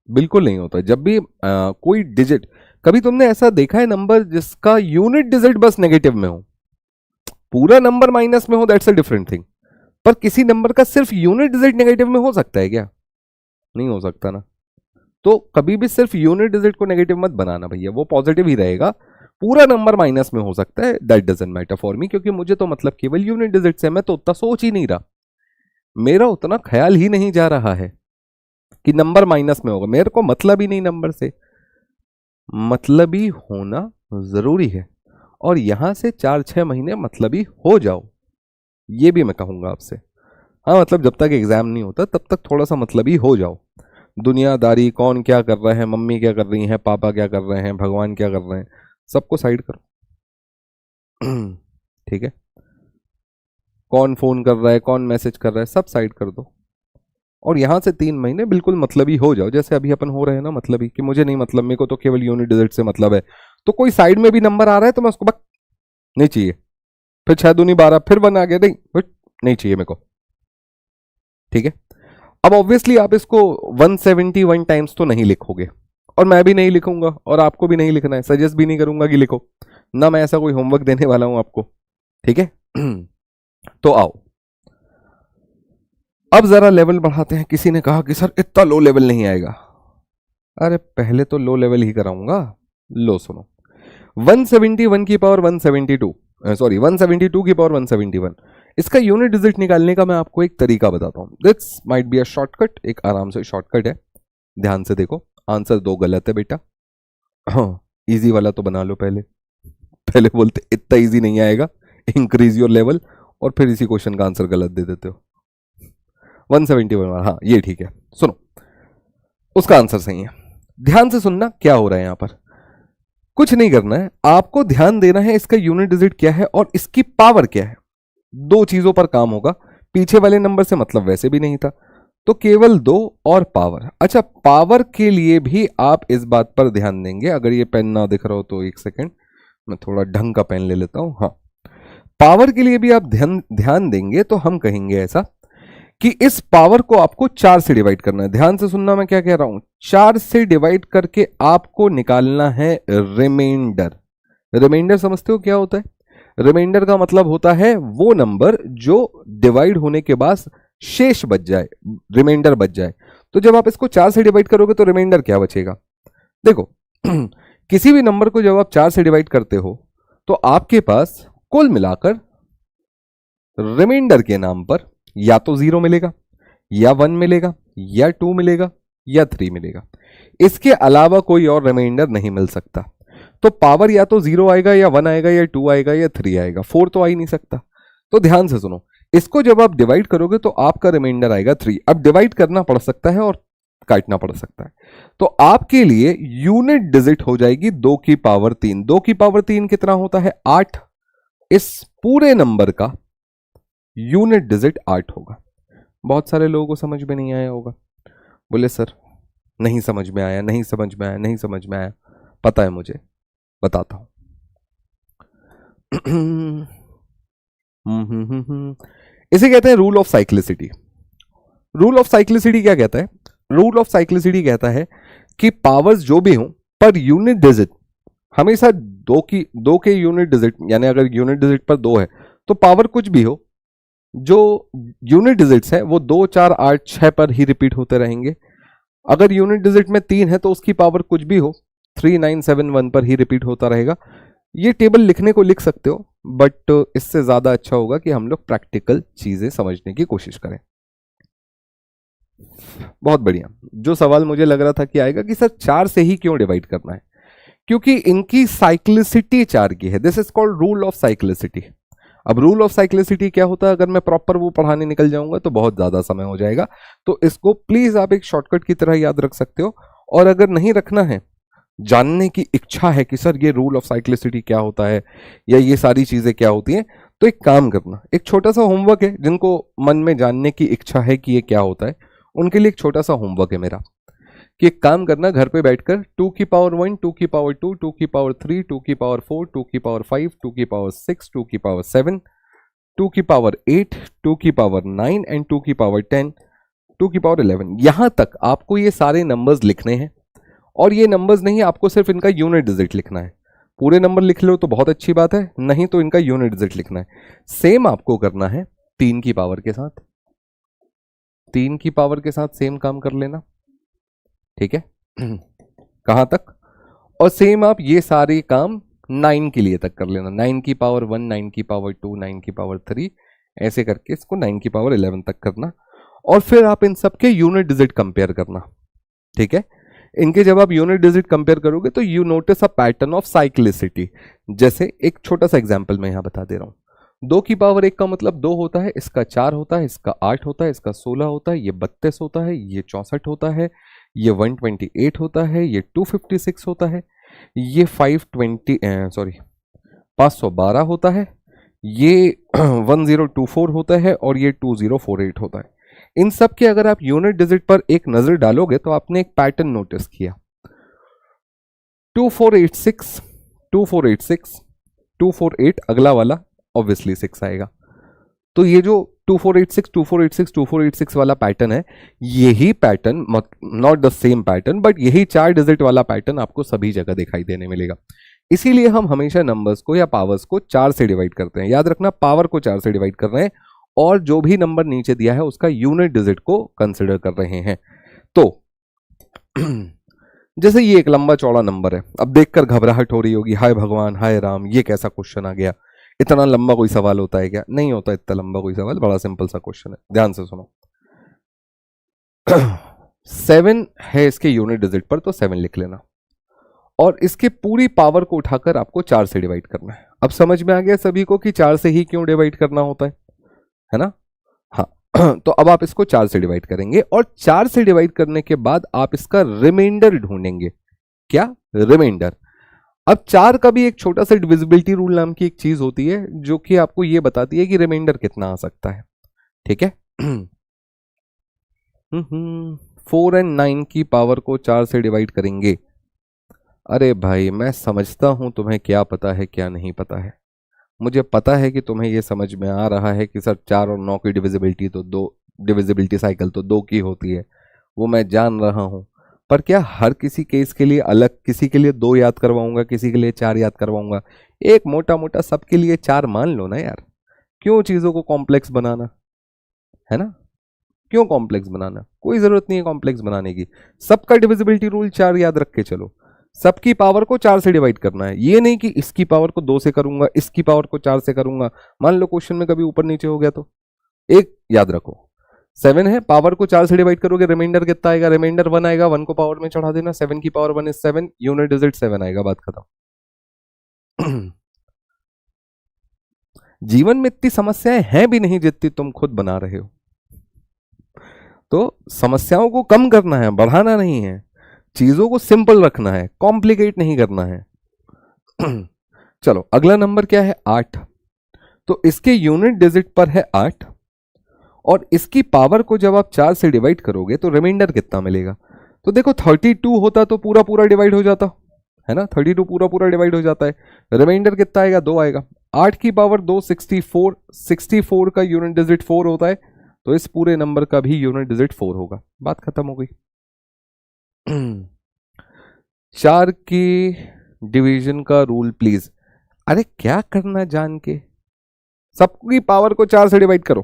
बिल्कुल नहीं होता। जब भी कोई डिजिट, कभी तुमने ऐसा देखा है नंबर जिसका यूनिट डिजिट बस नेगेटिव में हो, पूरा नंबर माइनस में हो, दैट्स अ डिफरेंट थिंग, पर किसी नंबर का सिर्फ यूनिट डिजिट नेगेटिव में हो सकता है क्या? नहीं हो सकता ना। तो कभी भी सिर्फ यूनिट डिजिट को नेगेटिव मत बनाना भैया, वो पॉजिटिव ही रहेगा। पूरा नंबर माइनस में हो सकता है, that doesn't matter for me, क्योंकि मुझे तो मतलब केवल यूनिट डिजिट से, मैं तो उतना सोच ही नहीं रहा। मेरा उतना ख्याल ही नहीं जा रहा है कि नंबर माइनस में होगा, मेरे को मतलब ही नहीं नंबर से, मतलबी होना जरूरी है। और यहां से 4-6 महीने मतलबी हो जाओ, ये भी मैं कहूंगा आपसे। हाँ मतलब जब तक एग्जाम नहीं होता तब तक थोड़ा सा मतलबी हो जाओ। दुनियादारी, कौन क्या कर रहा है, मम्मी क्या कर रही है, पापा क्या कर रहे हैं, भगवान क्या कर रहे हैं, सबको साइड करो। ठीक है, कौन फोन कर रहा है, कौन मैसेज कर रहा है, सब साइड कर दो। और यहां से 3 महीने बिल्कुल मतलबी हो जाओ, जैसे अभी अपन हो रहे हैं ना मतलबी, कि मुझे नहीं मतलब, मेरे को तो केवल यूनिट डिजिट से मतलब है। तो कोई साइड में भी नंबर आ रहा है तो मैं उसको बक नहीं चाहिए, फिर 6 दूनी 12, फिर 1 आ गया, नहीं चाहिए मेरे को। ठीक है, अब ऑब्वियसली आप इसको 171 टाइम्स तो नहीं लिखोगे, और मैं भी नहीं लिखूंगा, और आपको भी नहीं लिखना है, सजेस्ट भी नहीं करूंगा कि लिखो ना, मैं ऐसा कोई होमवर्क देने वाला हूं आपको। ठीक है। तो आओ अब जरा लेवल बढ़ाते हैं। किसी ने कहा कि सर इतना लो लेवल नहीं आएगा। अरे पहले तो लो लेवल ही कराऊंगा। लो सुनो, 171 की पावर 172, सॉरी 172 की पावर 171, इसका यूनिट डिजिट निकालने का मैं आपको एक तरीका बताता हूं। This might be a shortcut, एक आराम से शॉर्टकट है। ध्यान से देखो, आंसर 2 गलत है बेटा। हाँ, इजी वाला तो बना लो पहले। पहले बोलते इतना इजी नहीं आएगा, इंक्रीज योर लेवल, और फिर इसी क्वेश्चन का आंसर गलत दे देते हो। 171, हाँ ये ठीक है। सुनो, उसका आंसर सही है। ध्यान से सुनना क्या हो रहा है यहां पर। कुछ नहीं करना है, आपको ध्यान देना है इसका यूनिट डिजिट क्या है और इसकी पावर क्या है। 2 चीजों पर काम होगा। पीछे वाले नंबर से मतलब वैसे भी नहीं था, तो केवल 2 और पावर। अच्छा, पावर के लिए भी आप इस बात पर ध्यान देंगे। अगर ये पेन ना दिख रहा हो तो एक सेकेंड, मैं थोड़ा ढंग का पेन ले लेता हूं। हाँ, पावर के लिए भी आप ध्यान देंगे तो हम कहेंगे ऐसा कि इस पावर को आपको 4 से डिवाइड करना है। ध्यान से सुनना मैं क्या कह रहा हूं। 4 से डिवाइड करके आपको निकालना है रिमाइंडर। रिमाइंडर समझते हो क्या होता है? रिमाइंडर का मतलब होता है वो नंबर जो डिवाइड होने के बाद शेष बच जाए, रिमाइंडर बच जाए। तो जब आप इसको 4 से डिवाइड करोगे तो रिमाइंडर क्या बचेगा? देखो, किसी भी नंबर को जब आप 4 से डिवाइड करते हो तो आपके पास कुल मिलाकर रिमाइंडर के नाम पर या तो 0 मिलेगा, या 1 मिलेगा, या 2 मिलेगा, या 3 मिलेगा। इसके अलावा कोई और रिमाइंडर नहीं मिल सकता। तो पावर या तो 0 आएगा, या 1 आएगा, या 2 आएगा, या 3 आएगा, 4 तो आ ही नहीं सकता। तो ध्यान से सुनो, इसको जब आप डिवाइड करोगे तो आपका रिमाइंडर आएगा 3। अब डिवाइड करना पड़ सकता है और काटना पड़ सकता है, तो आपके लिए यूनिट डिजिट हो जाएगी 2 की पावर 3। 2 की पावर 3 कितना होता है? 8। इस पूरे नंबर का यूनिट डिजिट 8 होगा। बहुत सारे लोगों को समझ में नहीं आया होगा, बोले सर नहीं समझ में आया, नहीं समझ में आया, नहीं समझ में आया। पता है मुझे, बताता हूं। इसे कहते हैं rule of cyclicity. Rule of cyclicity क्या कहता है? रूल ऑफ साइक्लिसिटी कहता है कि पावर्स जो भी हो पर यूनिट डिजिट हमेशा 2 के यूनिट डिजिट, यानी अगर यूनिट डिजिट पर 2 है तो पावर कुछ भी हो, जो यूनिट डिजिट्स है वो 2, 4, 8, 6 पर ही रिपीट होते रहेंगे। अगर यूनिट डिजिट में 3 है तो उसकी पावर कुछ भी हो 3, 9, 7, 1 पर ही रिपीट होता रहेगा। ये टेबल लिखने को लिख सकते हो, बट इससे ज्यादा अच्छा होगा कि हम लोग प्रैक्टिकल चीजें समझने की कोशिश करें। बहुत बढ़िया। जो सवाल मुझे लग रहा था कि आएगा कि सर 4 से ही क्यों डिवाइड करना है, क्योंकि इनकी साइक्लिसिटी 4 की है। This is called rule of cyclicity. अब रूल ऑफ साइक्लिसिटी क्या होता है, अगर मैं प्रॉपर वो पढ़ाने निकल जाऊंगा तो बहुत ज्यादा समय हो जाएगा। तो इसको प्लीज आप एक शॉर्टकट की तरह याद रख सकते हो। और अगर नहीं रखना है, जानने की इच्छा है कि सर ये रूल ऑफ साइक्लिसिटी क्या होता है या ये सारी चीजें क्या होती हैं, तो एक काम करना, एक छोटा सा होमवर्क है। जिनको मन में जानने की इच्छा है कि ये क्या होता है, उनके लिए एक छोटा सा होमवर्क है मेरा कि एक काम करना, घर पे बैठकर 2 की पावर 1, 2 की पावर 2, 2 की पावर 3, 2 की पावर 4, 2 की पावर 5, 2 की पावर 6, 2 की पावर 7, 2 की पावर 8, 2 की पावर 9 एंड 2 की पावर 10, 2 की पावर 11, यहां तक आपको ये सारे नंबर्स लिखने हैं। और ये नंबर्स नहीं, आपको सिर्फ इनका यूनिट डिजिट लिखना है। पूरे नंबर लिख लो तो बहुत अच्छी बात है, नहीं तो इनका यूनिट डिजिट लिखना है। सेम आपको करना है 3 की पावर के साथ। 3 की पावर के साथ सेम काम कर लेना, ठीक है। कहां तक? और सेम आप ये सारे काम 9 के लिए तक कर लेना। 9 की पावर 1, 9 की पावर 2, 9 की पावर 3, ऐसे करके इसको 9 की पावर 11 तक करना। और फिर आप इन सब के यूनिट डिजिट कंपेयर करना। ठीक है, इनके जब आप यूनिट डिजिट कंपेयर करोगे तो you notice a pattern of cyclicity. जैसे एक छोटा सा एग्जांपल मैं यहां बता दे रहा हूं। 2 की पावर 1 का मतलब 2 होता है, इसका 4 होता है, इसका 8 होता है, इसका 16 होता है, ये 32 होता है, ये 64 होता है, ये 128 होता है, ये 256 होता है, ये 512 होता है, ये 1024 होता है और ये 2048 होता है। इन सब के अगर आप यूनिट डिजिट पर एक नजर डालोगे तो आपने एक पैटर्न नोटिस किया। 2486 2486 248, अगला वाला ऑब्वियसली 6 आएगा। तो ये जो 2486 2486 2486 वाला पैटर्न है, यही pattern, not the same pattern but यही 4 डिजिट वाला पैटर्न आपको सभी जगह दिखाई देने मिलेगा। इसीलिए हम हमेशा नंबर्स को या पावर्स को 4 से डिवाइड करते हैं। याद रखना, पावर को 4 से डिवाइड कर रहे हैं और जो भी नंबर नीचे दिया है उसका यूनिट डिजिट को कंसिडर कर रहे हैं। तो जैसे ये एक लंबा चौड़ा नंबर है, अब देखकर घबराहट हो रही होगी, हाय भगवान हाय राम, ये कैसा क्वेश्चन आ गया, इतना लंबा कोई सवाल होता है क्या? नहीं होता इतना लंबा कोई सवाल, बड़ा सिंपल सा क्वेश्चन है, ध्यान से सुनो। 7 है इसके यूनिट डिजिट पर, तो 7 लिख लेना और इसके पूरी पावर को उठाकर आपको 4 से डिवाइड करना है। अब समझ में आ गया सभी को कि 4 से ही क्यों डिवाइड करना होता है ना? हाँ तो अब आप इसको 4 से डिवाइड करेंगे और 4 से डिवाइड करने के बाद आप इसका रिमाइंडर ढूंढेंगे। क्या? रिमाइंडर। अब 4 का भी एक छोटा सा डिविजिबिलिटी रूल नाम की एक चीज होती है जो कि आपको यह बताती है कि रिमाइंडर कितना आ सकता है। ठीक है, 4 और 9 की पावर को 4 से डिवाइड करेंगे। अरे भाई मैं समझता हूं तुम्हें क्या पता है क्या नहीं पता है, मुझे पता है कि तुम्हें यह समझ में आ रहा है कि सर 4 और 9 की डिविजिबिलिटी तो 2, डिविजिबिलिटी साइकिल तो 2 की होती है, वो मैं जान रहा हूं। पर क्या हर किसी केस के लिए अलग, किसी के लिए 2 याद करवाऊंगा, किसी के लिए 4 याद करवाऊंगा? एक मोटा मोटा सबके लिए 4 मान लो ना यार, क्यों चीजों को कॉम्प्लेक्स बनाना, है ना? क्यों कॉम्प्लेक्स बनाना? कोई जरूरत नहीं है कॉम्प्लेक्स बनाने की। सबका डिविजिबिलिटी रूल 4 याद रख के चलो, सबकी पावर को 4 से डिवाइड करना है। ये नहीं कि इसकी पावर को 2 से करूंगा, इसकी पावर को 4 से करूंगा। मान लो क्वेश्चन में कभी ऊपर नीचे हो गया तो एक याद रखो, 7 है, पावर को 4 से डिवाइड करोगे, रिमाइंडर कितना आएगा? रिमाइंडर 1 आएगा, 1 को पावर में चढ़ा देना, 7 की पावर 1 इज 7, यूनिट डिजिट 7 आएगा, बात खत्म। जीवन में इतनी समस्याएं हैं भी नहीं जितनी तुम खुद बना रहे हो। तो समस्याओं को कम करना है, बढ़ाना नहीं है, चीजों को सिंपल रखना है, कॉम्प्लिकेट नहीं करना है। चलो अगला नंबर क्या है? 8। तो इसके यूनिट डिजिट पर है 8 और इसकी पावर को जब आप 4 से डिवाइड करोगे तो रिमाइंडर कितना मिलेगा? तो देखो 32 होता तो पूरा पूरा डिवाइड हो जाता है ना, 32 पूरा पूरा डिवाइड हो जाता है। रिमाइंडर कितना आएगा? 2 आएगा। 8 की पावर 2 64, 64 का यूनिट डिजिट 4 होता है, तो इस पूरे नंबर का भी यूनिट डिजिट 4 होगा, बात खत्म हो गई। 4 की डिवीजन का रूल प्लीज। अरे क्या करना जान के, सबकी पावर को 4 से डिवाइड करो,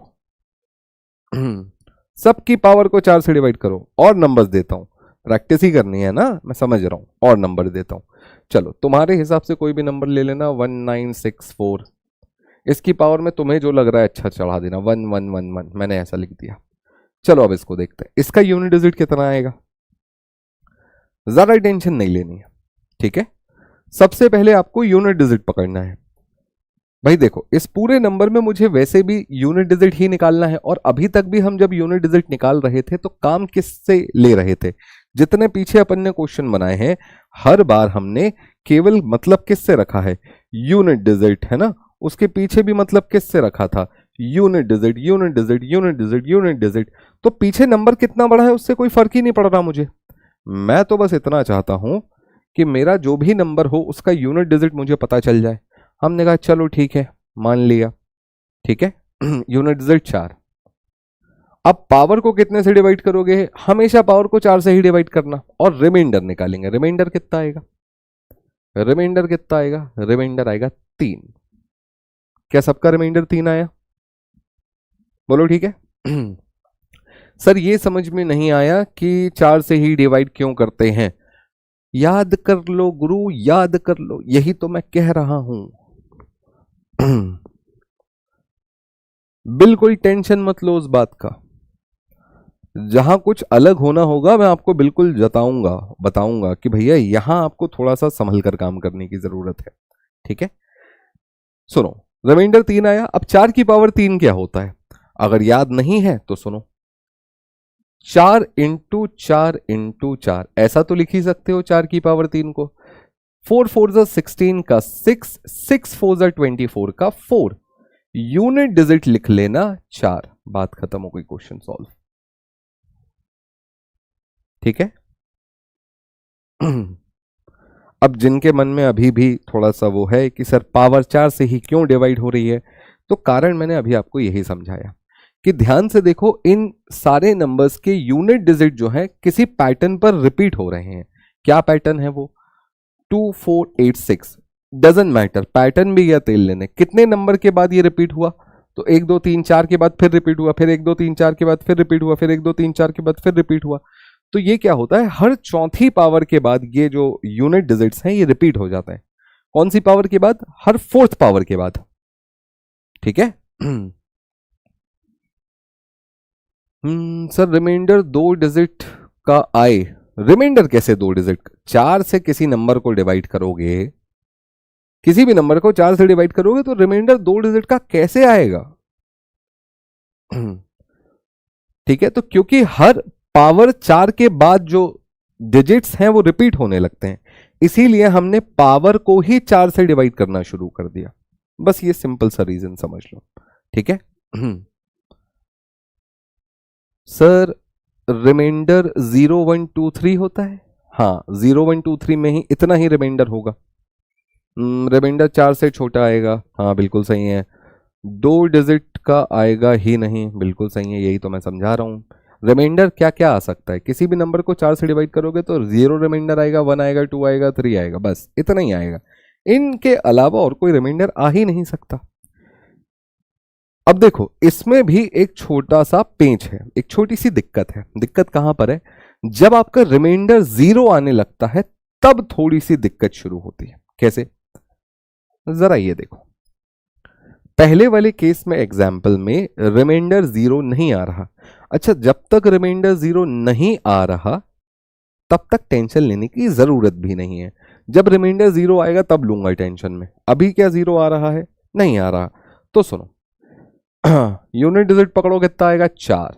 सबकी पावर को 4 से डिवाइड करो। और नंबर्स देता हूं, प्रैक्टिस ही करनी है ना, मैं समझ रहा हूं, और नंबर देता हूं। चलो तुम्हारे हिसाब से कोई भी नंबर ले लेना, 1964, इसकी पावर में तुम्हें जो लग रहा है अच्छा चढ़ा देना, 1111, मैंने ऐसा लिख दिया। चलो अब इसको देखते हैं, इसका यूनिट डिजिट कितना आएगा? ज्यादा टेंशन नहीं लेनी है, ठीक है। सबसे पहले आपको यूनिट डिजिट पकड़ना है। भाई देखो इस पूरे नंबर में मुझे वैसे भी यूनिट डिजिट ही निकालना है, और अभी तक भी हम जब यूनिट डिजिट निकाल रहे थे तो काम किससे ले रहे थे? जितने पीछे अपन ने क्वेश्चन बनाए हैं हर बार हमने केवल मतलब किससे रखा है? यूनिट डिजिट, है ना। उसके पीछे भी मतलब किससे रखा था? Unit digit, unit digit, unit digit, unit digit. तो पीछे नंबर कितना बड़ा है उससे कोई फर्क ही नहीं पड़ रहा मुझे। मैं तो बस इतना चाहता हूं कि मेरा जो भी नंबर हो उसका यूनिट डिजिट मुझे पता चल जाए। हमने कहा चलो ठीक है, मान लिया, ठीक है। Unit digit 4। अब पावर को कितने से डिवाइड करोगे? हमेशा पावर को 4 से ही डिवाइड करना, और रिमाइंडर निकालेंगे। रिमाइंडर कितना आएगा? रिमाइंडर कितना आएगा? रिमाइंडर आएगा 3। क्या सबका रिमाइंडर 3 आया? बोलो ठीक है। सर ये समझ में नहीं आया कि 4 से ही डिवाइड क्यों करते हैं। याद कर लो गुरु, याद कर लो, यही तो मैं कह रहा हूं। बिल्कुल टेंशन मत लो उस बात का। जहां कुछ अलग होना होगा मैं आपको बिल्कुल बताऊंगा कि भैया यहां आपको थोड़ा सा संभल कर काम करने की जरूरत है। ठीक है, सुनो, रिमाइंडर 3 आया। अब 4 की पावर 3 क्या होता है? अगर याद नहीं है तो सुनो, 4 इंटू 4 ऐसा तो लिख ही सकते हो 4 की पावर 3 को। 4 4 16 का 6, 6 4 24 का 4, यूनिट डिजिट लिख लेना 4, बात खत्म हो गई, क्वेश्चन सॉल्व। ठीक है। अब जिनके मन में अभी भी थोड़ा सा वो है कि सर पावर 4 से ही क्यों डिवाइड हो रही है, तो कारण मैंने अभी आपको यही समझाया कि ध्यान से देखो, इन सारे नंबर्स के यूनिट डिजिट जो है किसी पैटर्न पर रिपीट हो रहे हैं। क्या पैटर्न है वो? 2 4 8 6, डजेंट मैटर, पैटर्न भी गया तेल लेने। कितने नंबर के बाद ये रिपीट हुआ? तो 1 2 3 4 के बाद फिर रिपीट हुआ, फिर 1 2 3 4 के बाद फिर रिपीट हुआ, फिर 1 2 3 4 के बाद फिर रिपीट हुआ। तो ये क्या होता है, हर चौथी पावर के बाद ये जो यूनिट डिजिट्स हैं ये रिपीट हो जाते हैं। कौन सी पावर के बाद? हर फोर्थ पावर के बाद। ठीक है। सर रिमाइंडर 2 डिजिट का आए, रिमाइंडर कैसे 2 डिजिट? 4 से किसी नंबर को डिवाइड करोगे, किसी भी नंबर को 4 से डिवाइड करोगे तो रिमाइंडर 2 डिजिट का कैसे आएगा? ठीक है, तो क्योंकि हर पावर 4 के बाद जो डिजिट्स हैं वो रिपीट होने लगते हैं, इसीलिए हमने पावर को ही 4 से डिवाइड करना शुरू कर दिया। बस ये सिंपल सा रीजन समझ लो। ठीक है। सर रिमाइंडर 0 1 2 3 होता है? हाँ, 0 1 2 3 में ही इतना ही रिमाइंडर होगा। रिमाइंडर 4 से छोटा आएगा? हाँ बिल्कुल सही है। 2 डिजिट का आएगा ही नहीं? बिल्कुल सही है, यही तो मैं समझा रहा हूं। रिमाइंडर क्या क्या आ सकता है? किसी भी नंबर को 4 से डिवाइड करोगे तो 0 रिमाइंडर आएगा, 1 आएगा, 2 आएगा, 3 आएगा, बस इतना ही आएगा। इनके अलावा और कोई रिमाइंडर आ ही नहीं सकता। अब देखो, इसमें भी एक छोटा सा पेंच है, एक छोटी सी दिक्कत है। दिक्कत कहां पर है? जब आपका रिमाइंडर 0 आने लगता है तब थोड़ी सी दिक्कत शुरू होती है। कैसे? जरा ये देखो, पहले वाले केस में एग्जाम्पल में रिमाइंडर 0 नहीं आ रहा। अच्छा, जब तक रिमाइंडर 0 नहीं आ रहा तब तक टेंशन लेने की जरूरत भी नहीं है। जब रिमाइंडर 0 आएगा तब लूंगा टेंशन में। अभी क्या 0 आ रहा है? नहीं आ रहा। तो सुनो, यूनिट डिजिट पकड़ो, कितना आएगा? 4।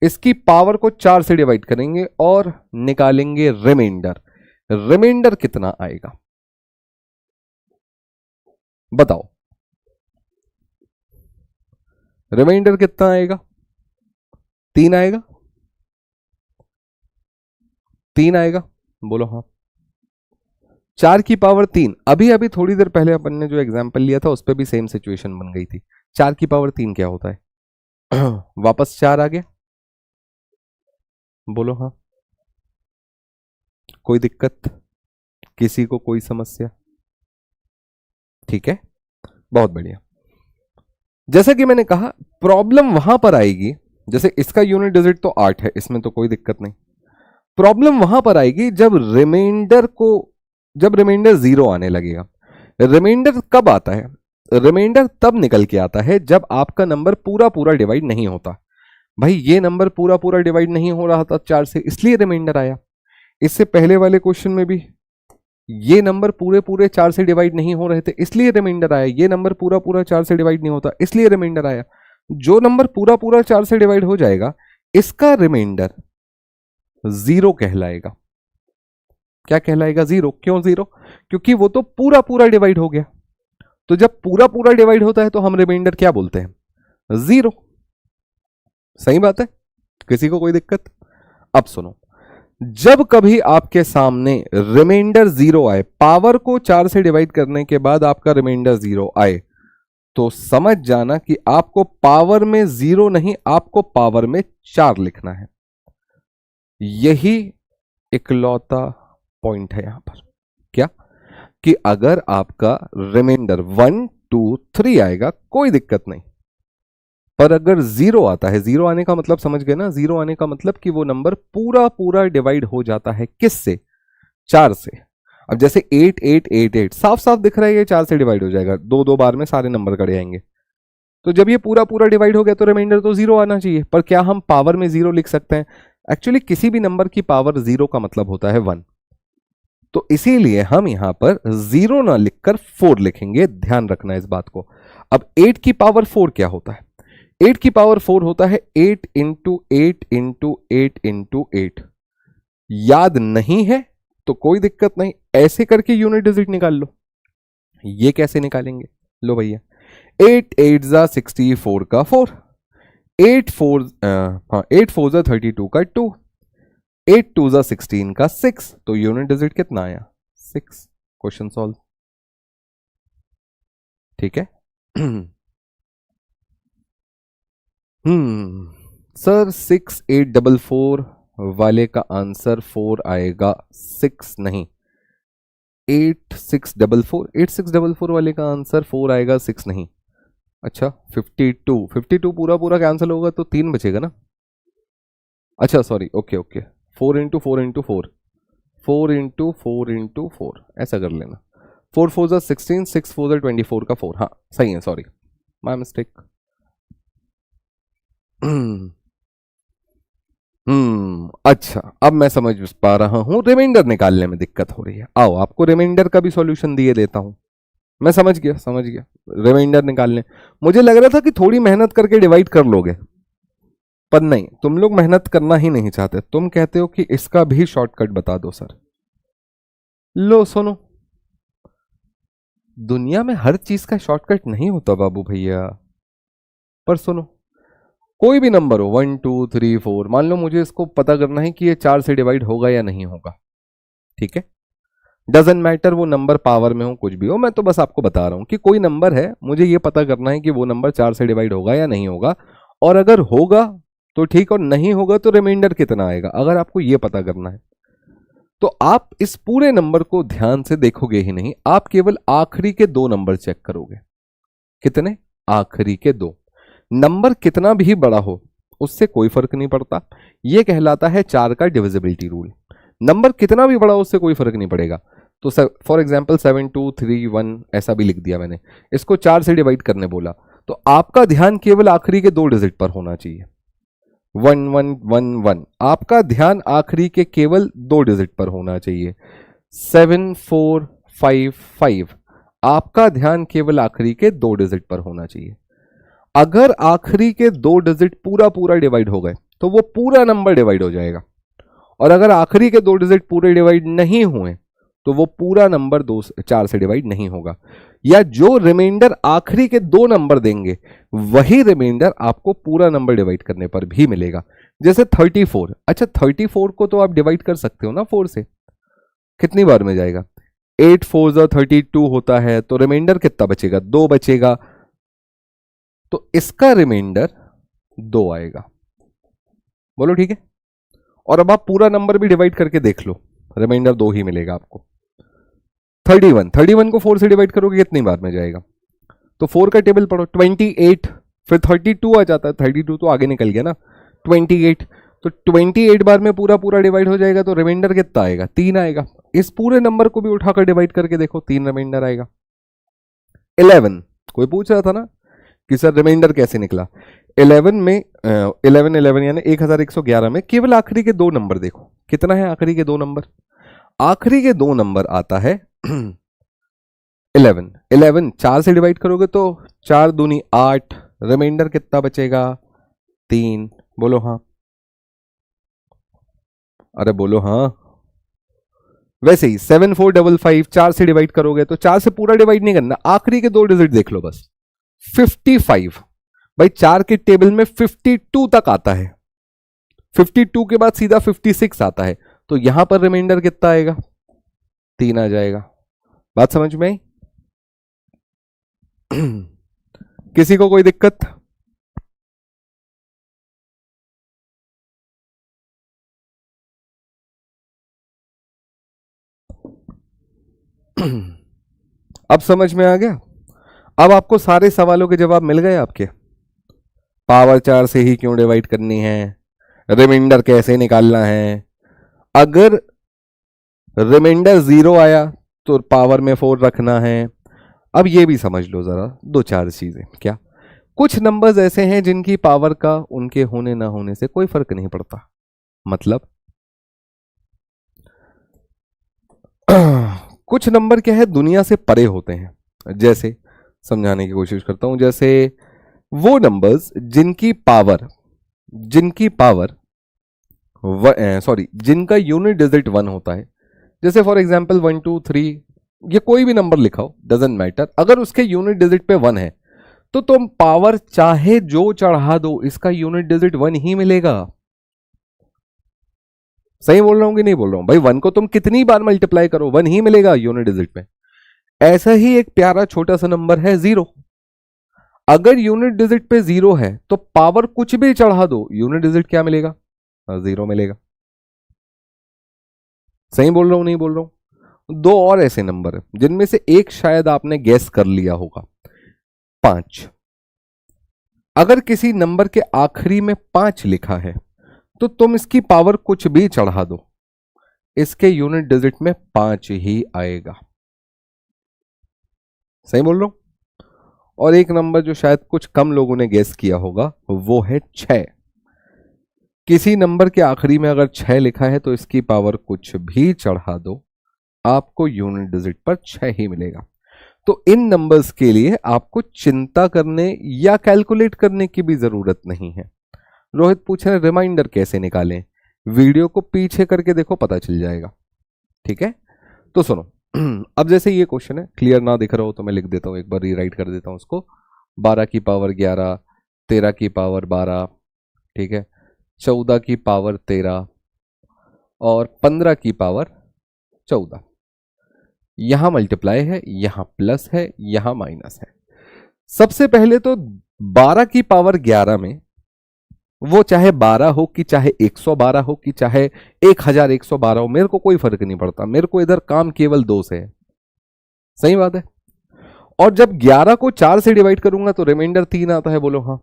इसकी पावर को 4 से डिवाइड करेंगे और निकालेंगे रिमाइंडर। रिमाइंडर कितना आएगा बताओ? रिमाइंडर कितना आएगा? 3 आएगा? 3 आएगा? बोलो हाँ। 4 की पावर 3, अभी अभी थोड़ी देर पहले अपन ने जो एग्जाम्पल लिया था उस पर भी सेम सिचुएशन बन गई थी। 4 की पावर 3 क्या होता है? वापस 4 आ गया? बोलो हाँ। कोई दिक्कत? किसी को कोई समस्या? ठीक है, बहुत बढ़िया। जैसा कि मैंने कहा, प्रॉब्लम वहां पर आएगी, जैसे इसका यूनिट डिजिट तो 8 है, इसमें तो कोई दिक्कत नहीं। प्रॉब्लम वहां पर आएगी जब रिमाइंडर 0 आने लगेगा। रिमाइंडर कब आता है? रिमाइंडर तब निकल के आता है जब आपका नंबर पूरा पूरा डिवाइड नहीं होता। भाई ये नंबर पूरा पूरा डिवाइड नहीं हो रहा था 4 से, इसलिए रिमाइंडर आया। इससे पहले वाले क्वेश्चन में भी ये नंबर पूरे पूरे 4 से डिवाइड नहीं हो रहे थे, इसलिए रिमाइंडर आया। ये नंबर पूरा पूरा 4 से डिवाइड नहीं होता, इसलिए रिमाइंडर आया। जो नंबर पूरा पूरा 4 से डिवाइड हो जाएगा इसका रिमाइंडर 0 कहलाएगा। क्या कहलाएगा? 0। क्यों 0? क्योंकि वो तो पूरा पूरा डिवाइड हो गया। तो जब पूरा पूरा डिवाइड होता है तो हम रिमाइंडर क्या बोलते हैं? 0। सही बात है, किसी को कोई दिक्कत? अब सुनो, जब कभी आपके सामने रिमाइंडर 0 आए, पावर को 4 से डिवाइड करने के बाद आपका रिमाइंडर 0 आए, तो समझ जाना कि आपको पावर में 0 नहीं, आपको पावर में 4 लिखना है। यही इकलौता पॉइंट है यहां पर। क्या? कि अगर आपका रिमाइंडर 1 2 3 आएगा कोई दिक्कत नहीं, पर अगर 0 आता है, 0 आने का मतलब समझ गए ना? 0 आने का मतलब कि वो नंबर पूरा पूरा डिवाइड हो जाता है। किससे? 4 से। अब जैसे 8 8 8 8 साफ साफ दिख रहा है ये 4 से डिवाइड हो जाएगा, 2 2 बार में सारे नंबर कट जाएंगे। तो जब ये पूरा पूरा डिवाइड हो गया तो रिमाइंडर तो जीरो आना चाहिए, पर क्या हम पावर में जीरो लिख सकते हैं? एक्चुअली किसी भी नंबर की पावर जीरो का मतलब होता है वन, तो इसीलिए हम यहां पर जीरो ना लिखकर फोर लिखेंगे, ध्यान रखना इस बात को। अब 8 की पावर 4 क्या होता है? 8 की पावर 4 होता है 8 इंटू 8 इंटू 8 इंटू 8। याद नहीं है तो कोई दिक्कत नहीं, ऐसे करके यूनिट डिजिट निकाल लो। ये कैसे निकालेंगे? लो भैया, 8 8 जा 64 का 4, 8 4 8 4 जा 32 का 2, 8 2 जा 16 का 6, तो यूनिट डिजिट कितना आया? 6। Question solve. ठीक है। सर 6844 वाले का आंसर 4 आएगा, 6 नहीं। 8644 वाले का आंसर 4 आएगा, 6 नहीं। अच्छा 52 पूरा पूरा कैंसिल होगा तो 3 बचेगा ना। अच्छा sorry, okay okay, 4 into 4 into 4, 4 into 4 into 4, ऐसा कर लेना। 4 4 जा 16, 6 4 जा 24 का 4, हाँ सही है, सॉरी माय मिस्टेक। अच्छा अब मैं समझ पा रहा हूं रिमाइंडर निकालने में दिक्कत हो रही है। आओ आपको रिमाइंडर का भी सॉल्यूशन दिए देता हूं। मैं समझ गया रिमाइंडर निकालने। मुझे लग रहा था कि थोड़ी मेहनत करके डिवाइड कर लोगे, पर नहीं, तुम लोग मेहनत करना ही नहीं चाहते। तुम कहते हो कि इसका भी शॉर्टकट बता दो सर। लो सुनो, दुनिया में हर चीज का शॉर्टकट नहीं होता बाबू भैया। पर सुनो, कोई भी नंबर हो 1 2 3 4, मान लो मुझे इसको पता करना है कि ये 4 से डिवाइड होगा या नहीं होगा। ठीक है, डजेंट मैटर वो नंबर पावर में हो कुछ भी हो, मैं तो बस आपको बता रहा हूं कि कोई नंबर है, मुझे ये पता करना है कि वो नंबर 4 से डिवाइड होगा या नहीं होगा, और अगर होगा तो ठीक, और नहीं होगा तो रिमाइंडर कितना आएगा, अगर आपको ये पता करना है। तो आप इस पूरे नंबर को ध्यान से देखोगे ही नहीं, आप केवल आखिरी के 2 नंबर चेक करोगे। कितने? आखिरी के 2 नंबर। कितना भी बड़ा हो उससे कोई फर्क नहीं पड़ता, यह कहलाता है 4 का डिविजिबिलिटी रूल। नंबर कितना भी बड़ा हो उससे कोई फर्क नहीं पड़ेगा। तो फॉर एग्जांपल 7 2 3 1 ऐसा भी लिख दिया मैंने, इसको 4 से डिवाइड करने बोला, तो आपका ध्यान केवल आखिरी के 2 डिजिट पर होना चाहिए। 1 1 1 1, आपका ध्यान आखिरी के केवल 2 डिजिट पर होना चाहिए। 7 4 5 5, आपका ध्यान केवल आखिरी के 2 डिजिट पर होना चाहिए। अगर आखिरी के 2 डिजिट पूरा पूरा डिवाइड हो गए तो वो पूरा नंबर डिवाइड हो जाएगा, और अगर आखिरी के 2 डिजिट पूरे डिवाइड नहीं हुए तो वो पूरा नंबर 4 से डिवाइड नहीं होगा। या जो रिमाइंडर आखिरी के 2 नंबर देंगे वही रिमाइंडर आपको पूरा नंबर डिवाइड करने पर भी मिलेगा। जैसे 34, अच्छा 34 को तो आप डिवाइड कर सकते हो ना 4 से, कितनी बार में जाएगा? 8 4 जा 32 होता है, तो रिमाइंडर कितना बचेगा? 2 बचेगा, तो इसका रिमाइंडर 2 आएगा। बोलो ठीक है। और अब आप पूरा नंबर भी डिवाइड करके देख लो, रिमाइंडर 2 ही मिलेगा आपको। 31 को 4 से डिवाइड करोगे कितनी बार में जाएगा? तो 4 का टेबल पढ़ो, 28, फिर 32 आ जाता है, 32 तो आगे निकल गया ना, 28, तो 28 बार में पूरा पूरा डिवाइड हो जाएगा, तो रिमाइंडर कितना आएगा? 3 आएगा। इस पूरे नंबर को भी उठाकर डिवाइड करके देखो, 3 रिमाइंडर आएगा। 11, कोई पूछ रहा था ना कि सर रिमाइंडर कैसे निकला। 11 में 11 यानी 1111 में केवल आखिरी के 2 नंबर देखो, कितना है आखिरी के 2 नंबर? आखिरी के 2 नंबर आता है 11। 11 4 से डिवाइड करोगे तो 4 दूनी 8, रिमाइंडर कितना बचेगा? 3। बोलो हाँ, अरे बोलो हाँ। वैसे ही 7455 4 से डिवाइड करोगे तो 4 से पूरा डिवाइड नहीं करना, आखिरी के 2 डिजिट देख लो बस। 55, भाई 4 के टेबल में 52 तक आता है, 52 के बाद सीधा 56 आता है, तो यहां पर रिमाइंडर कितना आएगा? 3 आ जाएगा। बात समझ में आई? किसी को कोई दिक्कत? अब समझ में आ गया? अब आपको सारे सवालों के जवाब मिल गए आपके। पावर 4 से ही क्यों डिवाइड करनी है, रिमाइंडर कैसे निकालना है, अगर रिमाइंडर 0 आया तो पावर में 4 रखना है। अब ये भी समझ लो जरा 2-4 चीजें। क्या? कुछ नंबर्स ऐसे हैं जिनकी पावर का उनके होने ना होने से कोई फर्क नहीं पड़ता। मतलब कुछ नंबर क्या है, दुनिया से परे होते हैं। जैसे समझाने की कोशिश करता हूं, जैसे वो नंबर्स जिनकी पावर जिनका यूनिट डिजिट 1 होता है। जैसे फॉर एग्जांपल 1 2 3, ये कोई भी नंबर लिखा हो, डजेंट मैटर, अगर उसके यूनिट डिजिट पे 1 है तो तुम पावर चाहे जो चढ़ा दो, इसका यूनिट डिजिट 1 ही मिलेगा। सही बोल रहा हूं कि नहीं बोल रहा हूं भाई? 1 को तुम कितनी बार मल्टीप्लाई करो, 1 ही मिलेगा यूनिट डिजिट पे। ऐसा ही एक प्यारा छोटा सा नंबर है 0। अगर यूनिट डिजिट पे 0 है तो पावर कुछ भी चढ़ा दो, यूनिट डिजिट क्या मिलेगा? 0 मिलेगा। सही बोल रहा हूं नहीं बोल रहा हूं? दो और ऐसे नंबर है जिनमें से एक शायद आपने गैस कर लिया होगा, 5। अगर किसी नंबर के आखिरी में 5 लिखा है तो तुम इसकी पावर कुछ भी चढ़ा दो, इसके यूनिट डिजिट में 5 ही आएगा। सही बोल रहा हूं? और एक नंबर जो शायद कुछ कम लोगों ने गेस किया होगा वो है 6। किसी नंबर के आखिरी में अगर 6 लिखा है तो इसकी पावर कुछ भी चढ़ा दो, आपको यूनिट डिजिट पर 6 ही मिलेगा। तो इन नंबर्स के लिए आपको चिंता करने या कैलकुलेट करने की भी जरूरत नहीं है। रोहित पूछ रहे रिमाइंडर कैसे निकालें? वीडियो को पीछे करके देखो, पता चल जाएगा। ठीक है, तो सुनो। अब जैसे ये क्वेश्चन है, क्लियर ना दिख रहा हो तो मैं लिख देता हूं, एक बार रीराइट कर देता हूं उसको। 12 की पावर 11, 13 की पावर 12, ठीक है, 14 की पावर 13 और 15 की पावर 14। यहां मल्टीप्लाई है, यहां प्लस है, यहां माइनस है। सबसे पहले तो 12 की पावर 11 में, वो चाहे 12 हो कि चाहे 112 हो कि चाहे 1112 हो, मेरे को कोई फर्क नहीं पड़ता। मेरे को इधर काम केवल 2 से है। सही बात है। और जब 11 को 4 से डिवाइड करूंगा तो रिमाइंडर 3 आता है, बोलो हाँ।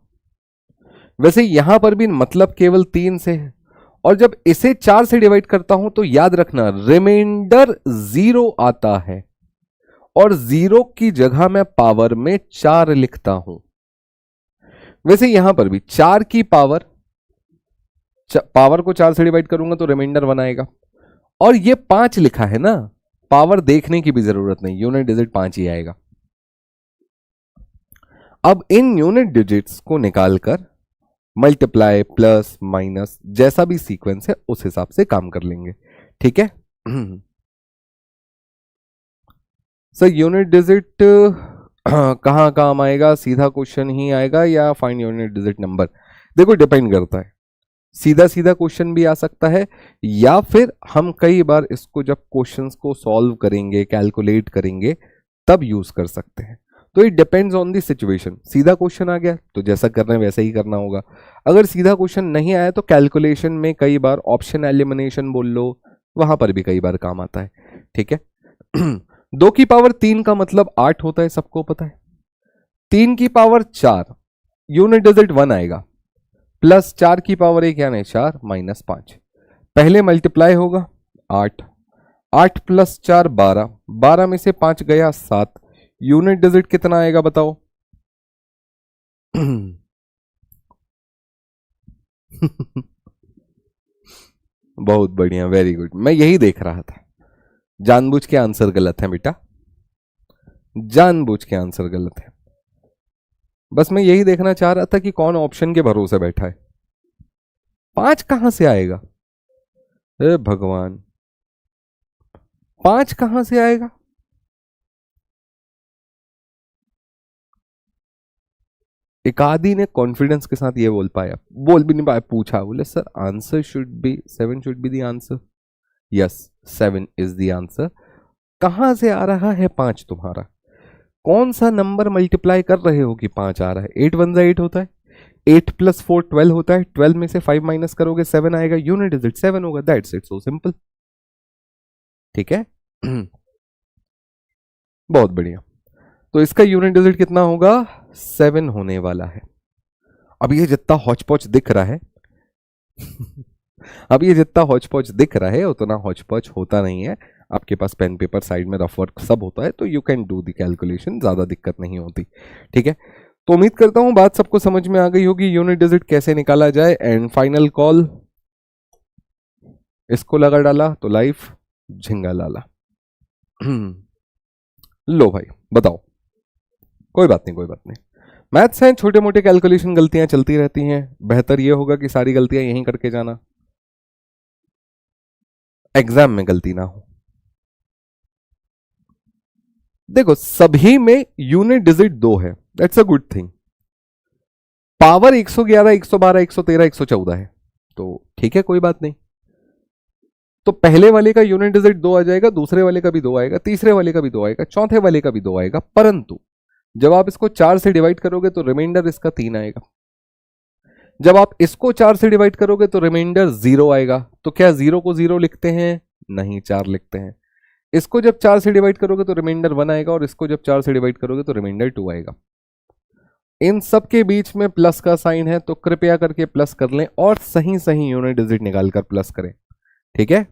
वैसे यहां पर भी मतलब केवल 3 से है। और जब इसे 4 से डिवाइड करता हूं तो याद रखना रिमाइंडर 0 आता है, और 0 की जगह मैं पावर में 4 लिखता हूं। वैसे यहां पर भी 4 की पावर को 4 से डिवाइड करूंगा तो रिमाइंडर 1 आएगा। और ये 5 लिखा है ना, पावर देखने की भी जरूरत नहीं, यूनिट डिजिट 5 ही आएगा। अब इन यूनिट डिजिट्स को निकालकर मल्टीप्लाई प्लस माइनस जैसा भी सीक्वेंस है उस हिसाब से काम कर लेंगे। ठीक है सर, यूनिट डिजिट कहां काम आएगा? सीधा क्वेश्चन ही आएगा या फाइंड यूनिट डिजिट नंबर? देखो डिपेंड करता है, सीधा सीधा क्वेश्चन भी आ सकता है, या फिर हम कई बार इसको जब क्वेश्चंस को सॉल्व करेंगे, कैलकुलेट करेंगे, तब यूज कर सकते हैं। तो it depends on the situation. सीधा क्वेश्चन आ गया तो जैसा करना है वैसा ही करना होगा। अगर सीधा क्वेश्चन नहीं आया तो कैलकुलेशन में कई बार ऑप्शन एलिमिनेशन बोल लो, वहां पर भी कई बार काम आता है। ठीक है 2 की पावर 3 का मतलब 8 होता है, सबको पता है। 3 की पावर 4, यूनिट डिजिट 1 आएगा, प्लस 4 की पावर 1 यानी 4 माइनस 5। पहले मल्टीप्लाई होगा 8, 8 प्लस 4 12, 12 में से 5 गया 7, यूनिट डिजिट कितना आएगा बताओ? बहुत बढ़िया, वेरी गुड। मैं यही देख रहा था। जानबूझ के आंसर गलत है बेटा, जानबूझ के आंसर गलत है। बस मैं यही देखना चाह रहा था कि कौन ऑप्शन के भरोसे बैठा है। 5 कहां से आएगा? हे भगवान, 5 कहां से आएगा? एक आदि ने कॉन्फिडेंस के साथ ये बोल भी नहीं पाया, पूछा, बोले sir answer should be 7 should be the answer. Yes, 7 is the answer. कहां से आ रहा है 5 तुम्हारा? कौन सा नंबर मल्टीप्लाई कर रहे हो कि 5 आ रहा है? 8 1 8 होता है, 8 प्लस 4 12 होता है, 12 में से 5 माइनस करोगे 7 आएगा, यूनिट डिजिट 7 होगा। That's it, so simple. ठीक है बहुत बढ़िया। तो इसका यूनिट डिजिट कितना होगा? 7 होने वाला है। अब ये जितना हौच पौच दिख रहा है अब ये जितना हौच पौच दिख रहा है उतना हौच पौच होता नहीं है। आपके पास पेन पेपर साइड में रफ वर्क सब होता है, तो you can do the calculation, ज्यादा दिक्कत नहीं होती। ठीक है, तो उम्मीद करता हूं बात सबको समझ में आ गई होगी, यूनिट डिजिट कैसे निकाला जाए। एंड फाइनल कॉल, इसको लगा डाला तो लाइफ झिंगा लाला। लो भाई बताओ, कोई बात नहीं कोई बात नहीं, मैथ्स हैं, छोटे मोटे कैलकुलेशन गलतियां चलती रहती हैं, बेहतर यह होगा कि सारी गलतियां यहीं करके जाना, एग्जाम में गलती ना हो। देखो सभी में यूनिट डिजिट 2 है, that's a good thing. Power 111, 112, 113, 114 है, तो ठीक है कोई बात नहीं। तो पहले वाले का यूनिट डिजिट 2 आ जाएगा, दूसरे वाले का भी 2 आएगा, तीसरे वाले का भी 2 आएगा, चौथे वाले का भी 2 आएगा, परंतु जब आप इसको 4 से डिवाइड करोगे तो रिमाइंडर इसका 3 आएगा। जब आप इसको 4 से डिवाइड करोगे तो रिमाइंडर 0 आएगा। तो क्या 0 को 0 लिखते हैं? नहीं, 4 लिखते हैं। इसको जब 4 से डिवाइड करोगे तो रिमाइंडर 1 आएगा, और इसको जब 4 से डिवाइड करोगे तो रिमाइंडर 2 आएगा। इन सब के बीच में प्लस का साइन है, तो कृपया करके प्लस कर लें और सही सही यूनिट डिजिट निकालकर प्लस करें, ठीक है।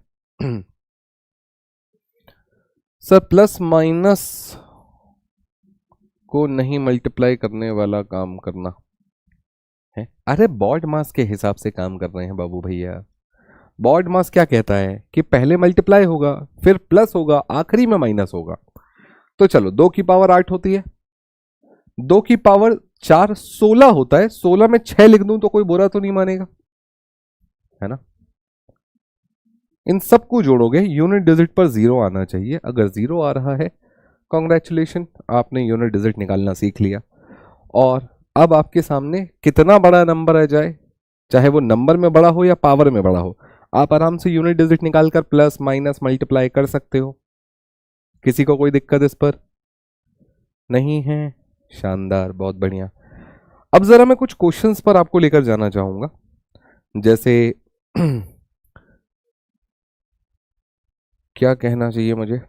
सर प्लस माइनस को नहीं मल्टीप्लाई करने वाला काम करना है। अरे बॉड मास के हिसाब से काम कर रहे हैं बाबू भैया। बॉड मास क्या कहता है कि पहले मल्टीप्लाई होगा, फिर प्लस होगा, आखिरी में माइनस होगा। तो चलो 2 की पावर 8 होती है, 2 की पावर 4 16 होता है, 16 में 6 लिख दूं तो कोई बुरा तो नहीं मानेगा, है ना। इन सबको जोड़ोगे यूनिट डिजिट पर 0 आना चाहिए। अगर 0 आ रहा है, कॉन्ग्रेचुलेशन, आपने यूनिट डिजिट निकालना सीख लिया। और अब आपके सामने कितना बड़ा नंबर आ जाए, चाहे वो नंबर में बड़ा हो या पावर में बड़ा हो, आप आराम से यूनिट डिजिट निकालकर प्लस माइनस मल्टीप्लाई कर सकते हो। किसी को कोई दिक्कत इस पर नहीं है? शानदार, बहुत बढ़िया। अब जरा मैं कुछ क्वेश्चंस पर आपको लेकर जाना चाहूंगा। जैसे क्या कहना चाहिए मुझे,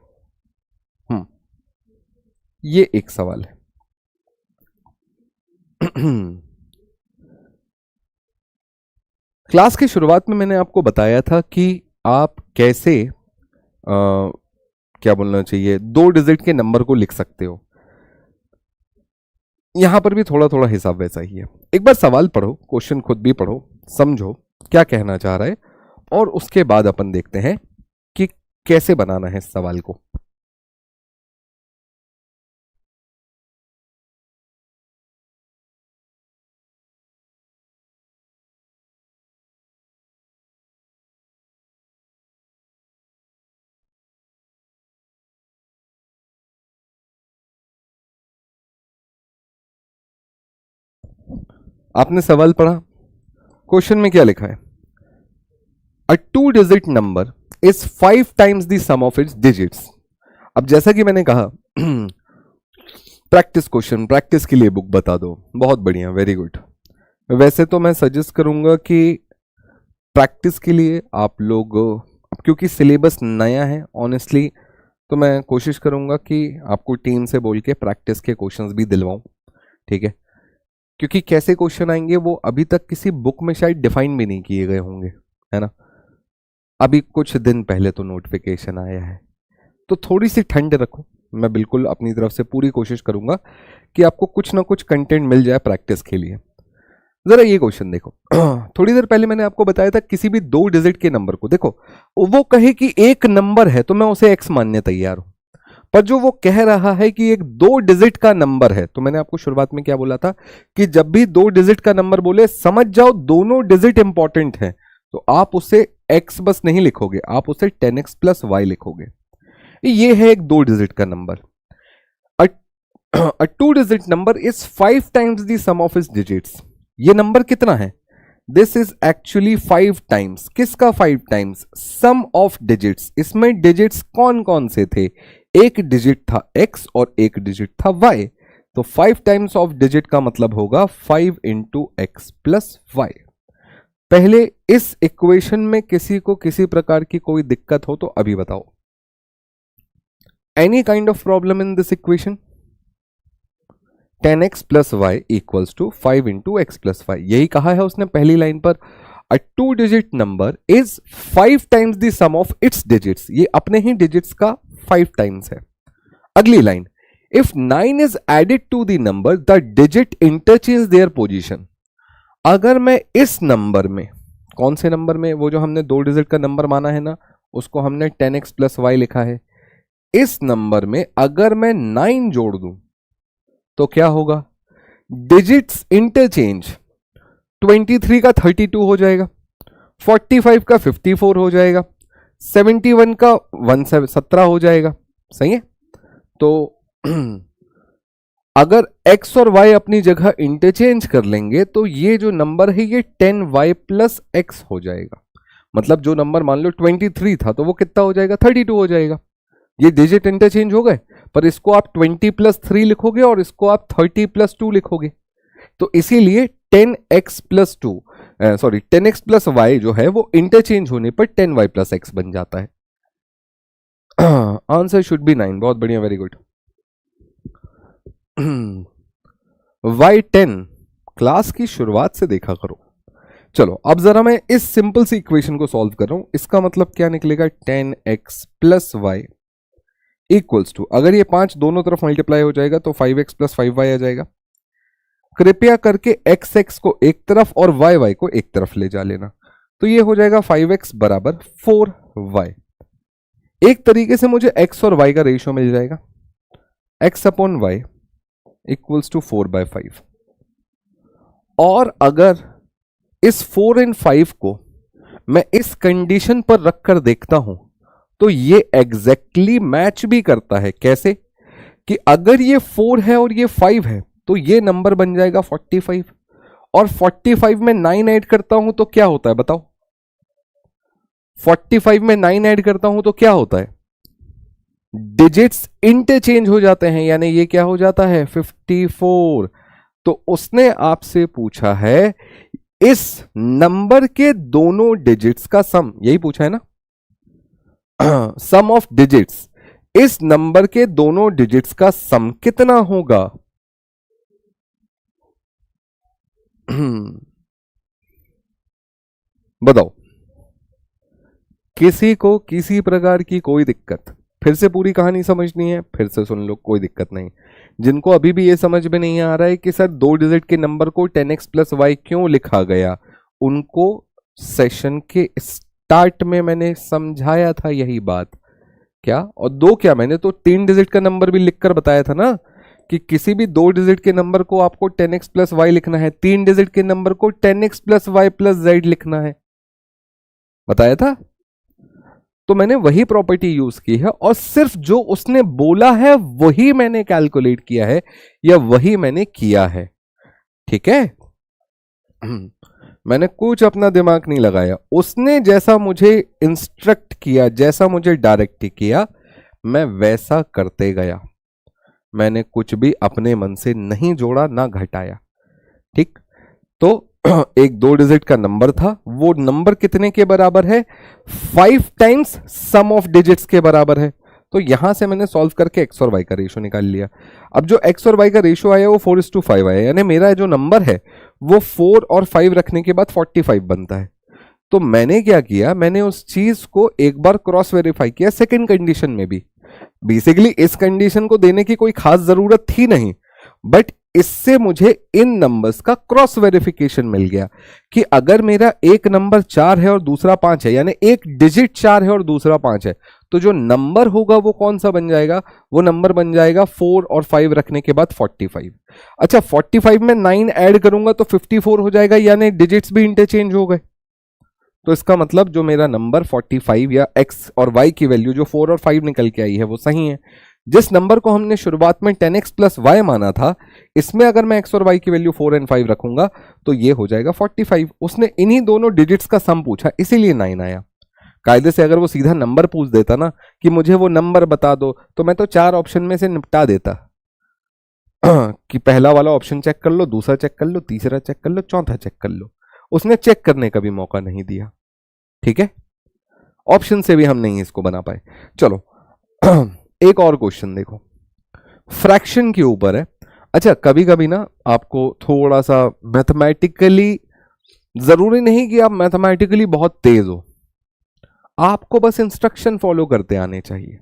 ये एक सवाल है। क्लास की शुरुआत में मैंने आपको बताया था कि आप कैसे क्या बोलना चाहिए, 2 डिजिट के नंबर को लिख सकते हो। यहां पर भी थोड़ा थोड़ा हिसाब वैसा ही है। एक बार सवाल पढ़ो, क्वेश्चन खुद भी पढ़ो, समझो क्या कहना चाह रहा है, और उसके बाद अपन देखते हैं कि कैसे बनाना है इस सवाल को। आपने सवाल पढ़ा, क्वेश्चन में क्या लिखा है? A 2 digit number is 5 times the sum of its digits. अब जैसा कि मैंने कहा प्रैक्टिस क्वेश्चन, प्रैक्टिस के लिए बुक बता दो, बहुत बढ़िया, वेरी गुड। वैसे तो मैं सजेस्ट करूंगा कि प्रैक्टिस के लिए आप लोग, क्योंकि सिलेबस नया है ऑनेस्टली, तो मैं कोशिश करूंगा कि आपको टीम से बोल के प्रैक्टिस के क्वेश्चंस भी दिलवाऊं, ठीक है। क्योंकि कैसे क्वेश्चन आएंगे वो अभी तक किसी बुक में शायद डिफाइन भी नहीं किए गए होंगे, है ना। अभी कुछ दिन पहले तो नोटिफिकेशन आया है, तो थोड़ी सी ठंड रखो। मैं बिल्कुल अपनी तरफ से पूरी कोशिश करूंगा कि आपको कुछ ना कुछ कंटेंट मिल जाए प्रैक्टिस के लिए। जरा ये क्वेश्चन देखो। थोड़ी देर पहले मैंने आपको बताया था किसी भी 2 डिजिट के नंबर को, देखो वो कहे कि एक नंबर है तो मैं उसे एक्स मानने तैयार हूं, पर जो वो कह रहा है कि एक 2 डिजिट का नंबर है, तो मैंने आपको शुरुआत में क्या बोला था कि जब भी 2 डिजिट का नंबर बोले समझ जाओ दोनों डिजिट इंपॉर्टेंट है, तो आप उसे x बस नहीं लिखोगे, आप उसे 10x प्लस y लिखोगे। ये है एक 2 डिजिट का number. A 2 digit number is 5 times the sum of its digits. ये नंबर कितना है? दिस इज एक्चुअली 5 टाइम्स, किसका 5 टाइम्स? Sum of digits. इसमें डिजिट्स कौन कौन से थे? एक डिजिट था x और एक डिजिट था y, तो 5 टाइम्स ऑफ डिजिट का मतलब होगा 5 इंटू एक्स प्लस वाई। पहले इस इक्वेशन में किसी को किसी प्रकार की कोई दिक्कत हो तो अभी बताओ। Any kind of problem in this equation? 10x plus Y equals to 5 into X plus Y, यही कहा है उसने पहली लाइन पर। A 2 digit number is 5 times the sum of its digits, ये अपने ही डिजिट्स का 5 टाइम्स है। अगली line, if 9 is added to the number the digit interchange their position. अगर मैं इस नंबर में, कौन से नंबर में, वो जो हमने 2 डिजिट का नंबर माना है ना, उसको हमने 10x प्लस वाई लिखा है, इस नंबर में अगर मैं 9 जोड़ दूं तो क्या होगा? डिजिट्स इंटरचेंज, 23 का 32 हो जाएगा, 45 का 54 हो जाएगा, 71 का 117 हो जाएगा। सही है? तो अगर x और y अपनी जगह इंटरचेंज कर लेंगे तो ये जो नंबर है ये 10y प्लस x हो जाएगा। मतलब जो नंबर मान लो 23 था तो वो कितना हो जाएगा? 32 हो जाएगा। ये डिजिट इंटरचेंज हो गए, पर इसको आप 20 प्लस 3 लिखोगे और इसको आप 30 प्लस 2 लिखोगे। तो इसीलिए 10x plus 2 sorry 10x plus Y जो है वो इंटरचेंज होने पर 10y प्लस x बन जाता है। Answer should be 9। बहुत बढ़िया, वेरी गुड। y10 क्लास की शुरुआत से देखा करो। चलो अब जरा मैं इस सिंपल सी इक्वेशन को सॉल्व कर रहा हूं। इसका मतलब क्या निकलेगा? 10x plus Y equals to, अगर ये 5 दोनों तरफ मल्टीप्लाई हो जाएगा तो 5x प्लस 5y आ जाएगा। कृपया करके x को एक तरफ और y को एक तरफ ले जा लेना, तो ये हो जाएगा 5x बराबर 4y। एक तरीके से मुझे x और y का रेशियो मिल जाएगा, x upon Y equals to 4/5। और अगर इस 4 एंड 5 को मैं इस कंडीशन पर रखकर देखता हूं तो ये एग्जैक्टली मैच भी करता है। कैसे? कि अगर ये 4 है और ये 5 है तो ये नंबर बन जाएगा 45, और 45 में 9 ऐड करता हूं तो क्या होता है बताओ? 45 में 9 ऐड करता हूं तो क्या होता है? डिजिट्स इंटरचेंज हो जाते हैं, यानी ये क्या हो जाता है? 54। तो उसने आपसे पूछा है इस नंबर के दोनों डिजिट्स का सम, यही पूछा है ना, सम ऑफ डिजिट्स, इस नंबर के दोनों डिजिट्स का सम कितना होगा? बताओ। किसी को किसी प्रकार की कोई दिक्कत? फिर से पूरी कहानी समझनी है, फिर से सुन लो, कोई दिक्कत नहीं। जिनको अभी भी ये समझ में नहीं आ रहा है कि सर 2 डिजिट के नंबर को 10x प्लस वाई क्यों लिखा गया, उनको सेशन के स्टार्ट में मैंने समझाया था यही बात। क्या? और 2 क्या, मैंने तो 3 डिजिट का नंबर भी लिखकर बताया था ना, कि किसी भी 2 डिजिट के नंबर को आपको 10x प्लस वाई लिखना है, 3 डिजिट के नंबर को 10x plus Y plus Z लिखना है, बताया था। तो मैंने वही प्रॉपर्टी यूज की है और सिर्फ जो उसने बोला है वही मैंने कैलकुलेट किया है या वही मैंने किया है। ठीक है? मैंने कुछ अपना दिमाग नहीं लगाया, उसने जैसा मुझे इंस्ट्रक्ट किया, जैसा मुझे डायरेक्ट किया, मैं वैसा करते गया। मैंने कुछ भी अपने मन से नहीं जोड़ा ना घटाया। ठीक? तो एक 2 डिजिट का नंबर था, वो नंबर कितने के बराबर है? 5 टाइम्स सम ऑफ डिजिट्स के बराबर है। तो यहां से मैंने सॉल्व करके x और y का रेशियो निकाल लिया। अब जो x और y का रेशियो आया वो 4:5 आया, यानी मेरा जो नंबर है वो 4 और 5 रखने के बाद 45 बनता है। तो मैंने क्या किया, मैंने उस चीज को एक बार क्रॉस वेरीफाई किया सेकेंड कंडीशन में भी। बेसिकली इस कंडीशन को देने की कोई खास जरूरत थी नहीं, बट इससे मुझे इन नंबर्स का क्रॉस वेरिफिकेशन मिल गया कि अगर मेरा एक नंबर 4 है और दूसरा 5 है, यानी एक डिजिट 4 है और दूसरा 5 है, तो जो नंबर होगा वो कौन सा बन जाएगा? वो नंबर बन जाएगा 4 और 5 रखने के बाद 45। अच्छा, 45 में 9 ऐड करूंगा तो 54 हो जाएगा, यानी डिजिट्स भी इंटरचेंज हो गए। तो इसका मतलब जो मेरा नंबर 45 या x और y की वैल्यू जो 4 और 5 निकल के आई है वो सही है। जिस नंबर को हमने शुरुआत में 10x प्लस वाई माना था, इसमें अगर मैं x और y की वैल्यू 4 और 5 रखूंगा तो ये हो जाएगा 45। उसने इन्हीं दोनों डिजिट्स का सम पूछा, इसीलिए 9 आया। कायदे से अगर वो सीधा नंबर पूछ देता ना कि मुझे वो नंबर बता दो, तो मैं तो 4 ऑप्शन में से निपटा देता कि पहला वाला ऑप्शन चेक कर लो, दूसरा चेक कर लो, तीसरा चेक कर लो, चौथा चेक कर लो। उसने चेक करने का भी मौका नहीं दिया। ठीक है? ऑप्शन से भी हम नहीं इसको बना पाए। चलो एक और क्वेश्चन देखो, फ्रैक्शन के ऊपर है। अच्छा, कभी कभी ना आपको थोड़ा सा मैथमेटिकली, जरूरी नहीं कि आप मैथमेटिकली बहुत तेज हो, आपको बस इंस्ट्रक्शन फॉलो करते आने चाहिए।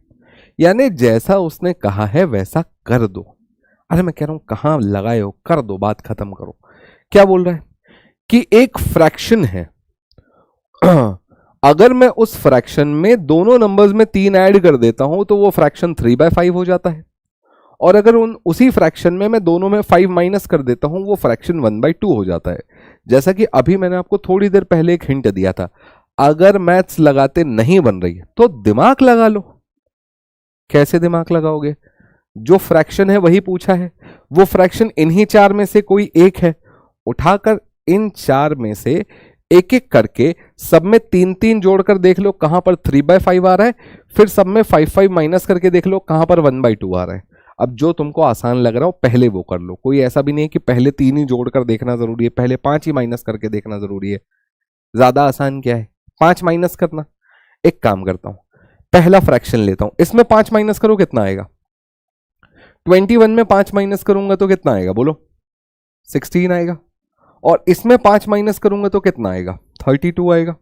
यानी जैसा उसने कहा है वैसा कर दो। अरे मैं कह रहा हूं कहां लगाए हो, कर दो, बात खत्म करो। क्या बोल रहा है कि एक फ्रैक्शन है, अगर मैं उस फ्रैक्शन में दोनों नंबर्स में 3 ऐड कर देता हूं तो वो फ्रैक्शन 3/5 हो जाता है, और अगर उसी फ्रैक्शन में मैं दोनों में 5 माइनस कर देता हूं वो फ्रैक्शन 1/2 हो जाता है। जैसा कि अभी मैंने आपको थोड़ी देर पहले एक हिंट दिया था, अगर मैथ्स लगाते नहीं बन रही तो दिमाग लगा लो। कैसे दिमाग लगाओगे? जो फ्रैक्शन है वही पूछा है, वो फ्रैक्शन इन्हीं 4 में से कोई एक है, उठाकर इन 4 में से एक एक करके सब में 3-3 जोड़कर देख लो कहां पर 3/5 आ रहा है, फिर सब में 5-5 माइनस करके देख लो कहां पर 1/2 आ रहा है। अब जो तुमको आसान लग रहा हो पहले वो कर लो, कोई ऐसा भी नहीं है कि पहले 3 ही जोड़कर देखना जरूरी है, पहले 5 ही माइनस करके देखना जरूरी है। ज्यादा आसान क्या है 5 माइनस करना। एक काम करता हूं, पहला फ्रैक्शन लेता हूं, इसमें 5 माइनस करो कितना आएगा? 21 में 5 माइनस करूंगा तो कितना आएगा बोलो? 16 आएगा। और इसमें 5 माइनस करूंगा तो कितना आएगा? 32 आएगा।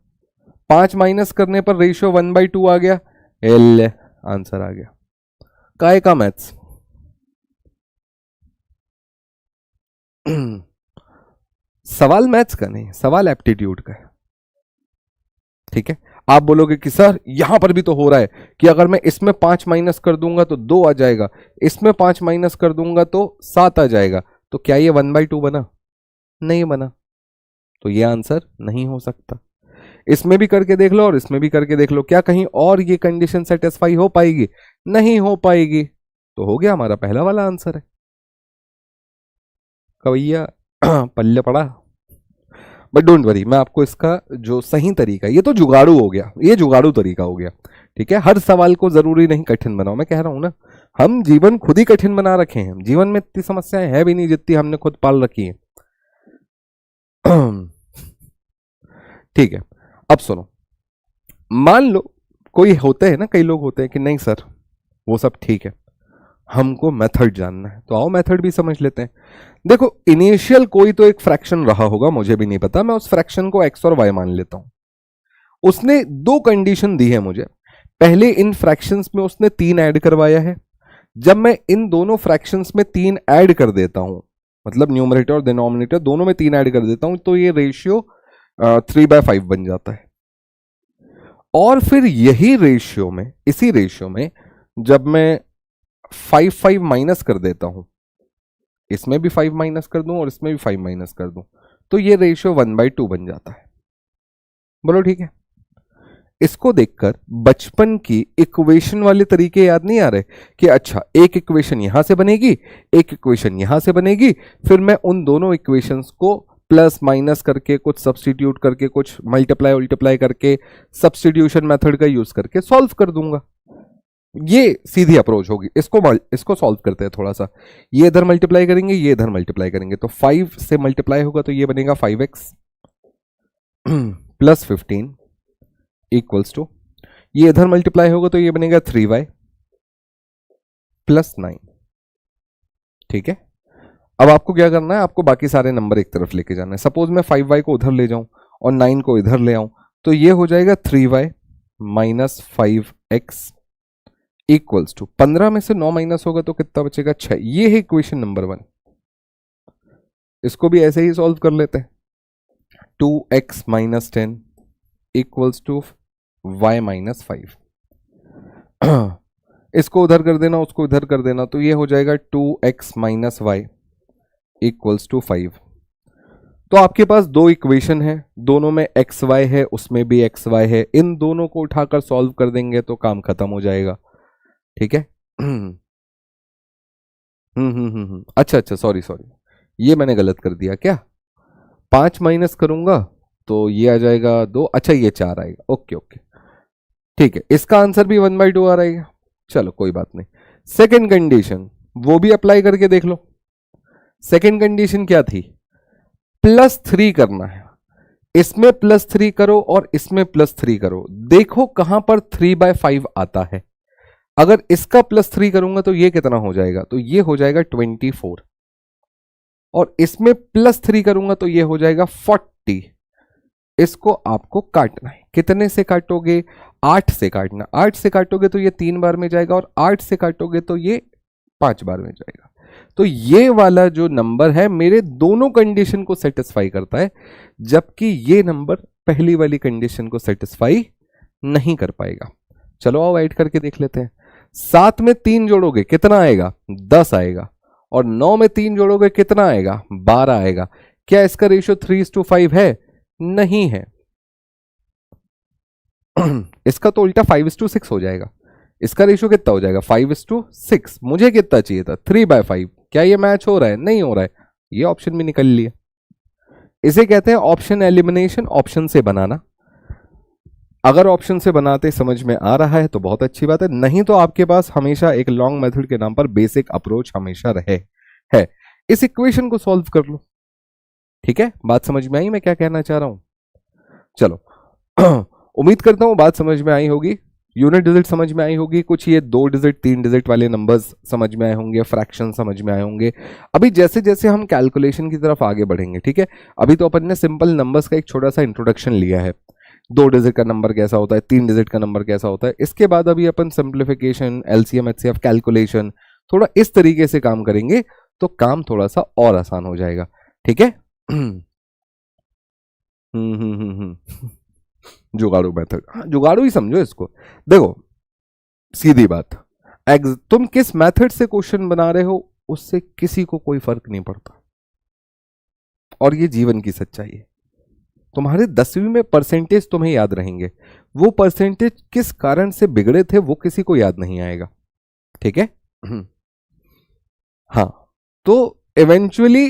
5 माइनस करने पर रेशियो 1/2 आ गया, एल आंसर आ गया। काय का मैथ्स? सवाल मैथ्स का नहीं, सवाल एप्टीट्यूड का है। ठीक है, आप बोलोगे कि सर यहां पर भी तो हो रहा है कि अगर मैं इसमें 5 माइनस कर दूंगा तो 2 आ जाएगा, इसमें 5 माइनस कर दूंगा तो 7 आ जाएगा, तो क्या ये 1/2 बना? नहीं बना, तो ये आंसर नहीं हो सकता। इसमें भी करके देख लो और इसमें भी करके देख लो, क्या कहीं और ये कंडीशन सेटिस्फाई हो पाएगी? नहीं हो पाएगी, तो हो गया हमारा पहला वाला आंसर है। कवैया पल्ले पड़ा। बट डोंट वरी, मैं आपको इसका जो सही तरीका, ये तो जुगाड़ू हो गया, ये जुगाड़ू तरीका हो गया। ठीक है, हर सवाल को जरूरी नहीं कठिन बनाओ, मैं कह रहा हूं ना, हम जीवन खुद ही कठिन बना रखे हैं, जीवन में इतनी समस्याएं है भी नहीं जितनी हमने खुद पाल रखी है। ठीक है, अब सुनो, मान लो कोई होते हैं ना, कई लोग होते हैं कि नहीं सर वो सब ठीक है, हमको मेथड जानना है, तो आओ मेथड भी समझ लेते हैं। देखो इनिशियल कोई तो एक फ्रैक्शन रहा होगा, मुझे भी नहीं पता, मैं उस फ्रैक्शन को एक्स और वाई मान लेता हूं। उसने 2 कंडीशन दी है मुझे, पहले इन फ्रैक्शंस में उसने 3 ऐड करवाया है, जब मैं इन दोनों फ्रैक्शंस में 3 ऐड कर देता हूं, मतलब न्यूमरेटर और डिनोमिनेटर दोनों में 3 ऐड कर देता हूं, तो ये रेशियो 3/5 बन जाता है। और फिर यही रेशियो में, इसी रेशियो में जब मैं 5 माइनस कर देता हूं, इसमें भी 5 माइनस कर दूं और इसमें भी 5 माइनस कर दूं, तो ये रेशियो 1/2 बन जाता है। बोलो ठीक है? इसको देखकर बचपन की इक्वेशन वाले तरीके याद नहीं आ रहे कि अच्छा एक इक्वेशन यहां से बनेगी, एक इक्वेशन यहां से बनेगी, फिर मैं उन दोनों इक्वेशंस को प्लस माइनस करके, कुछ सब्स्टिट्यूट करके, कुछ मल्टीप्लाई उल्टीप्लाई करके, सब्स्टिट्यूशन मेथड का यूज करके सॉल्व कर दूंगा। ये सीधी अप्रोच होगी। इसको सॉल्व करते हैं थोड़ा सा। ये इधर मल्टीप्लाई करेंगे, ये इधर मल्टीप्लाई करेंगे, तो 5 से मल्टीप्लाई होगा तो ये बनेगा 5x प्लस 15 इक्वल्स टू, ये इधर मल्टीप्लाई होगा तो ये बनेगा 3y प्लस 9। ठीक है, अब आपको क्या करना है, आपको बाकी सारे नंबर एक तरफ लेके जाना है। सपोज मैं 5y को उधर ले जाऊं और 9 को इधर ले आऊं, तो ये हो जाएगा 3y minus 5x equals to 15 में से 9 माइनस होगा तो कितना बचेगा? 6। ये है इक्वेशन नंबर 1। इसको भी ऐसे ही सॉल्व कर लेते हैं। 2x minus 10 equals to y minus 5। इसको उधर कर देना, उसको इधर कर देना, तो ये हो जाएगा 2x minus y equals to 5। तो आपके पास 2 इक्वेशन है, दोनों में एक्स वाई है, उसमें भी एक्स वाई है, इन दोनों को उठाकर सॉल्व कर देंगे तो काम खत्म हो जाएगा। ठीक है। अच्छा, सॉरी, ये मैंने गलत कर दिया क्या? 5 माइनस करूंगा तो ये आ जाएगा 2, अच्छा ये 4 आएगा। ओके, ठीक है, इसका आंसर भी 1/2 आ रहेगा। चलो कोई बात नहीं। सेकेंड कंडीशन वो भी अप्लाई करके देख लो। सेकेंड कंडीशन क्या थी? +3 करना है। इसमें +3 करो और इसमें +3 करो, देखो कहां पर 3/5 आता है। अगर इसका +3 करूंगा तो ये कितना हो जाएगा? तो ये हो जाएगा 24, और इसमें +3 करूंगा तो ये हो जाएगा 40। इसको आपको काटना है। कितने से काटोगे? 8 से काटना, 8 से काटोगे तो ये 3 बार में जाएगा और 8 से काटोगे तो ये 5 बार में जाएगा। तो ये वाला जो नंबर है मेरे दोनों कंडीशन को सेटिस्फाई करता है, जबकि ये नंबर पहली वाली कंडीशन को सेटिस्फाई नहीं कर पाएगा। चलो आओ ऐड करके देख लेते हैं। 7 में 3 जोड़ोगे कितना आएगा? 10 आएगा। और 9 में 3 जोड़ोगे कितना आएगा? 12 आएगा। क्या इसका रेशियो 3:5 है? नहीं है। इसका तो उल्टा 5:6 हो जाएगा। इसका रेशियो कितना हो जाएगा? 5:6। मुझे कितना चाहिए था? 3/5। क्या ये मैच हो रहा है? नहीं हो रहा है। ये ऑप्शन भी निकल लिया। इसे कहते हैं ऑप्शन एलिमिनेशन, ऑप्शन से बनाना। अगर ऑप्शन से बनाते समझ में आ रहा है तो बहुत अच्छी बात है, नहीं तो आपके पास हमेशा एक लॉन्ग मेथड के नाम पर बेसिक अप्रोच हमेशा रहे है। इस इक्वेशन को सॉल्व कर लो। ठीक है, बात समझ में आई मैं क्या कहना चाह रहा हूं? चलो उम्मीद करता हूं बात समझ में आई होगी। यूनिट डिजिट समझ में आई होगी, कुछ ये 2 डिजिट 3 डिजिट वाले नंबर्स समझ में आए होंगे, फ्रैक्शन समझ में आए होंगे। अभी जैसे जैसे हम कैलकुलेशन की तरफ आगे बढ़ेंगे, ठीक है, अभी तो अपन ने सिंपल नंबर्स का एक छोटा सा इंट्रोडक्शन लिया है। 2 डिजिट का नंबर कैसा होता है, 3 डिजिट का नंबर कैसा होता है। इसके बाद अभी अपन सिंप्लीफिकेशन, एलसीएम, एचसीएफ, कैलकुलेशन थोड़ा इस तरीके से काम करेंगे तो काम थोड़ा सा और आसान हो जाएगा। ठीक है। जुगाड़ू मेथड, हाँ जुगाड़ू ही समझो इसको। देखो सीधी बात, तुम किस मेथड से क्वेश्चन बना रहे हो उससे किसी को कोई फर्क नहीं पड़ता, और ये जीवन की सच्चाई है। तुम्हारे 10वीं में परसेंटेज तुम्हें याद रहेंगे, वो परसेंटेज किस कारण से बिगड़े थे वो किसी को याद नहीं आएगा। ठीक है। हाँ, तो इवेंचुअली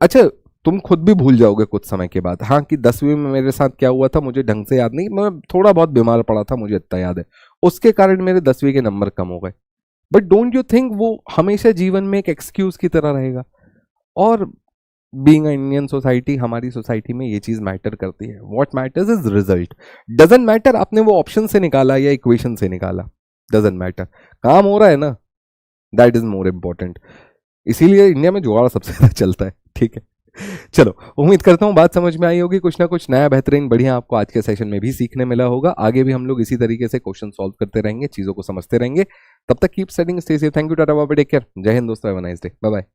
अच्छा तुम खुद भी भूल जाओगे कुछ समय के बाद, हाँ कि 10वीं में मेरे साथ क्या हुआ था मुझे ढंग से याद नहीं, मैं थोड़ा बहुत बीमार पड़ा था मुझे इतना याद है, उसके कारण मेरे 10वीं के नंबर कम हो गए। बट डोंट यू थिंक वो हमेशा जीवन में एक एक्सक्यूज की तरह रहेगा? और बीइंग इंडियन सोसाइटी, हमारी सोसाइटी में ये चीज मैटर करती है। What matters is result. Doesn't matter आपने वो ऑप्शन से निकाला या इक्वेशन से निकाला, डजंट मैटर, काम हो रहा है ना, दैट इज मोर इंपॉर्टेंट। इसीलिए इंडिया में जुगाड़ सबसे ज्यादा चलता है। ठीक है, चलो उम्मीद करता हूं बात समझ में आई होगी, कुछ ना कुछ नया बेहतरीन बढ़िया आपको आज के सेशन में भी सीखने मिला होगा। आगे भी हम लोग इसी तरीके से क्वेश्चन सॉल्व करते रहेंगे, चीजों को समझते रहेंगे। तब तक keep studying, stay safe, thank you, tata bye bye, take care, जय हिंद दोस्तों, have a nice day, bye bye.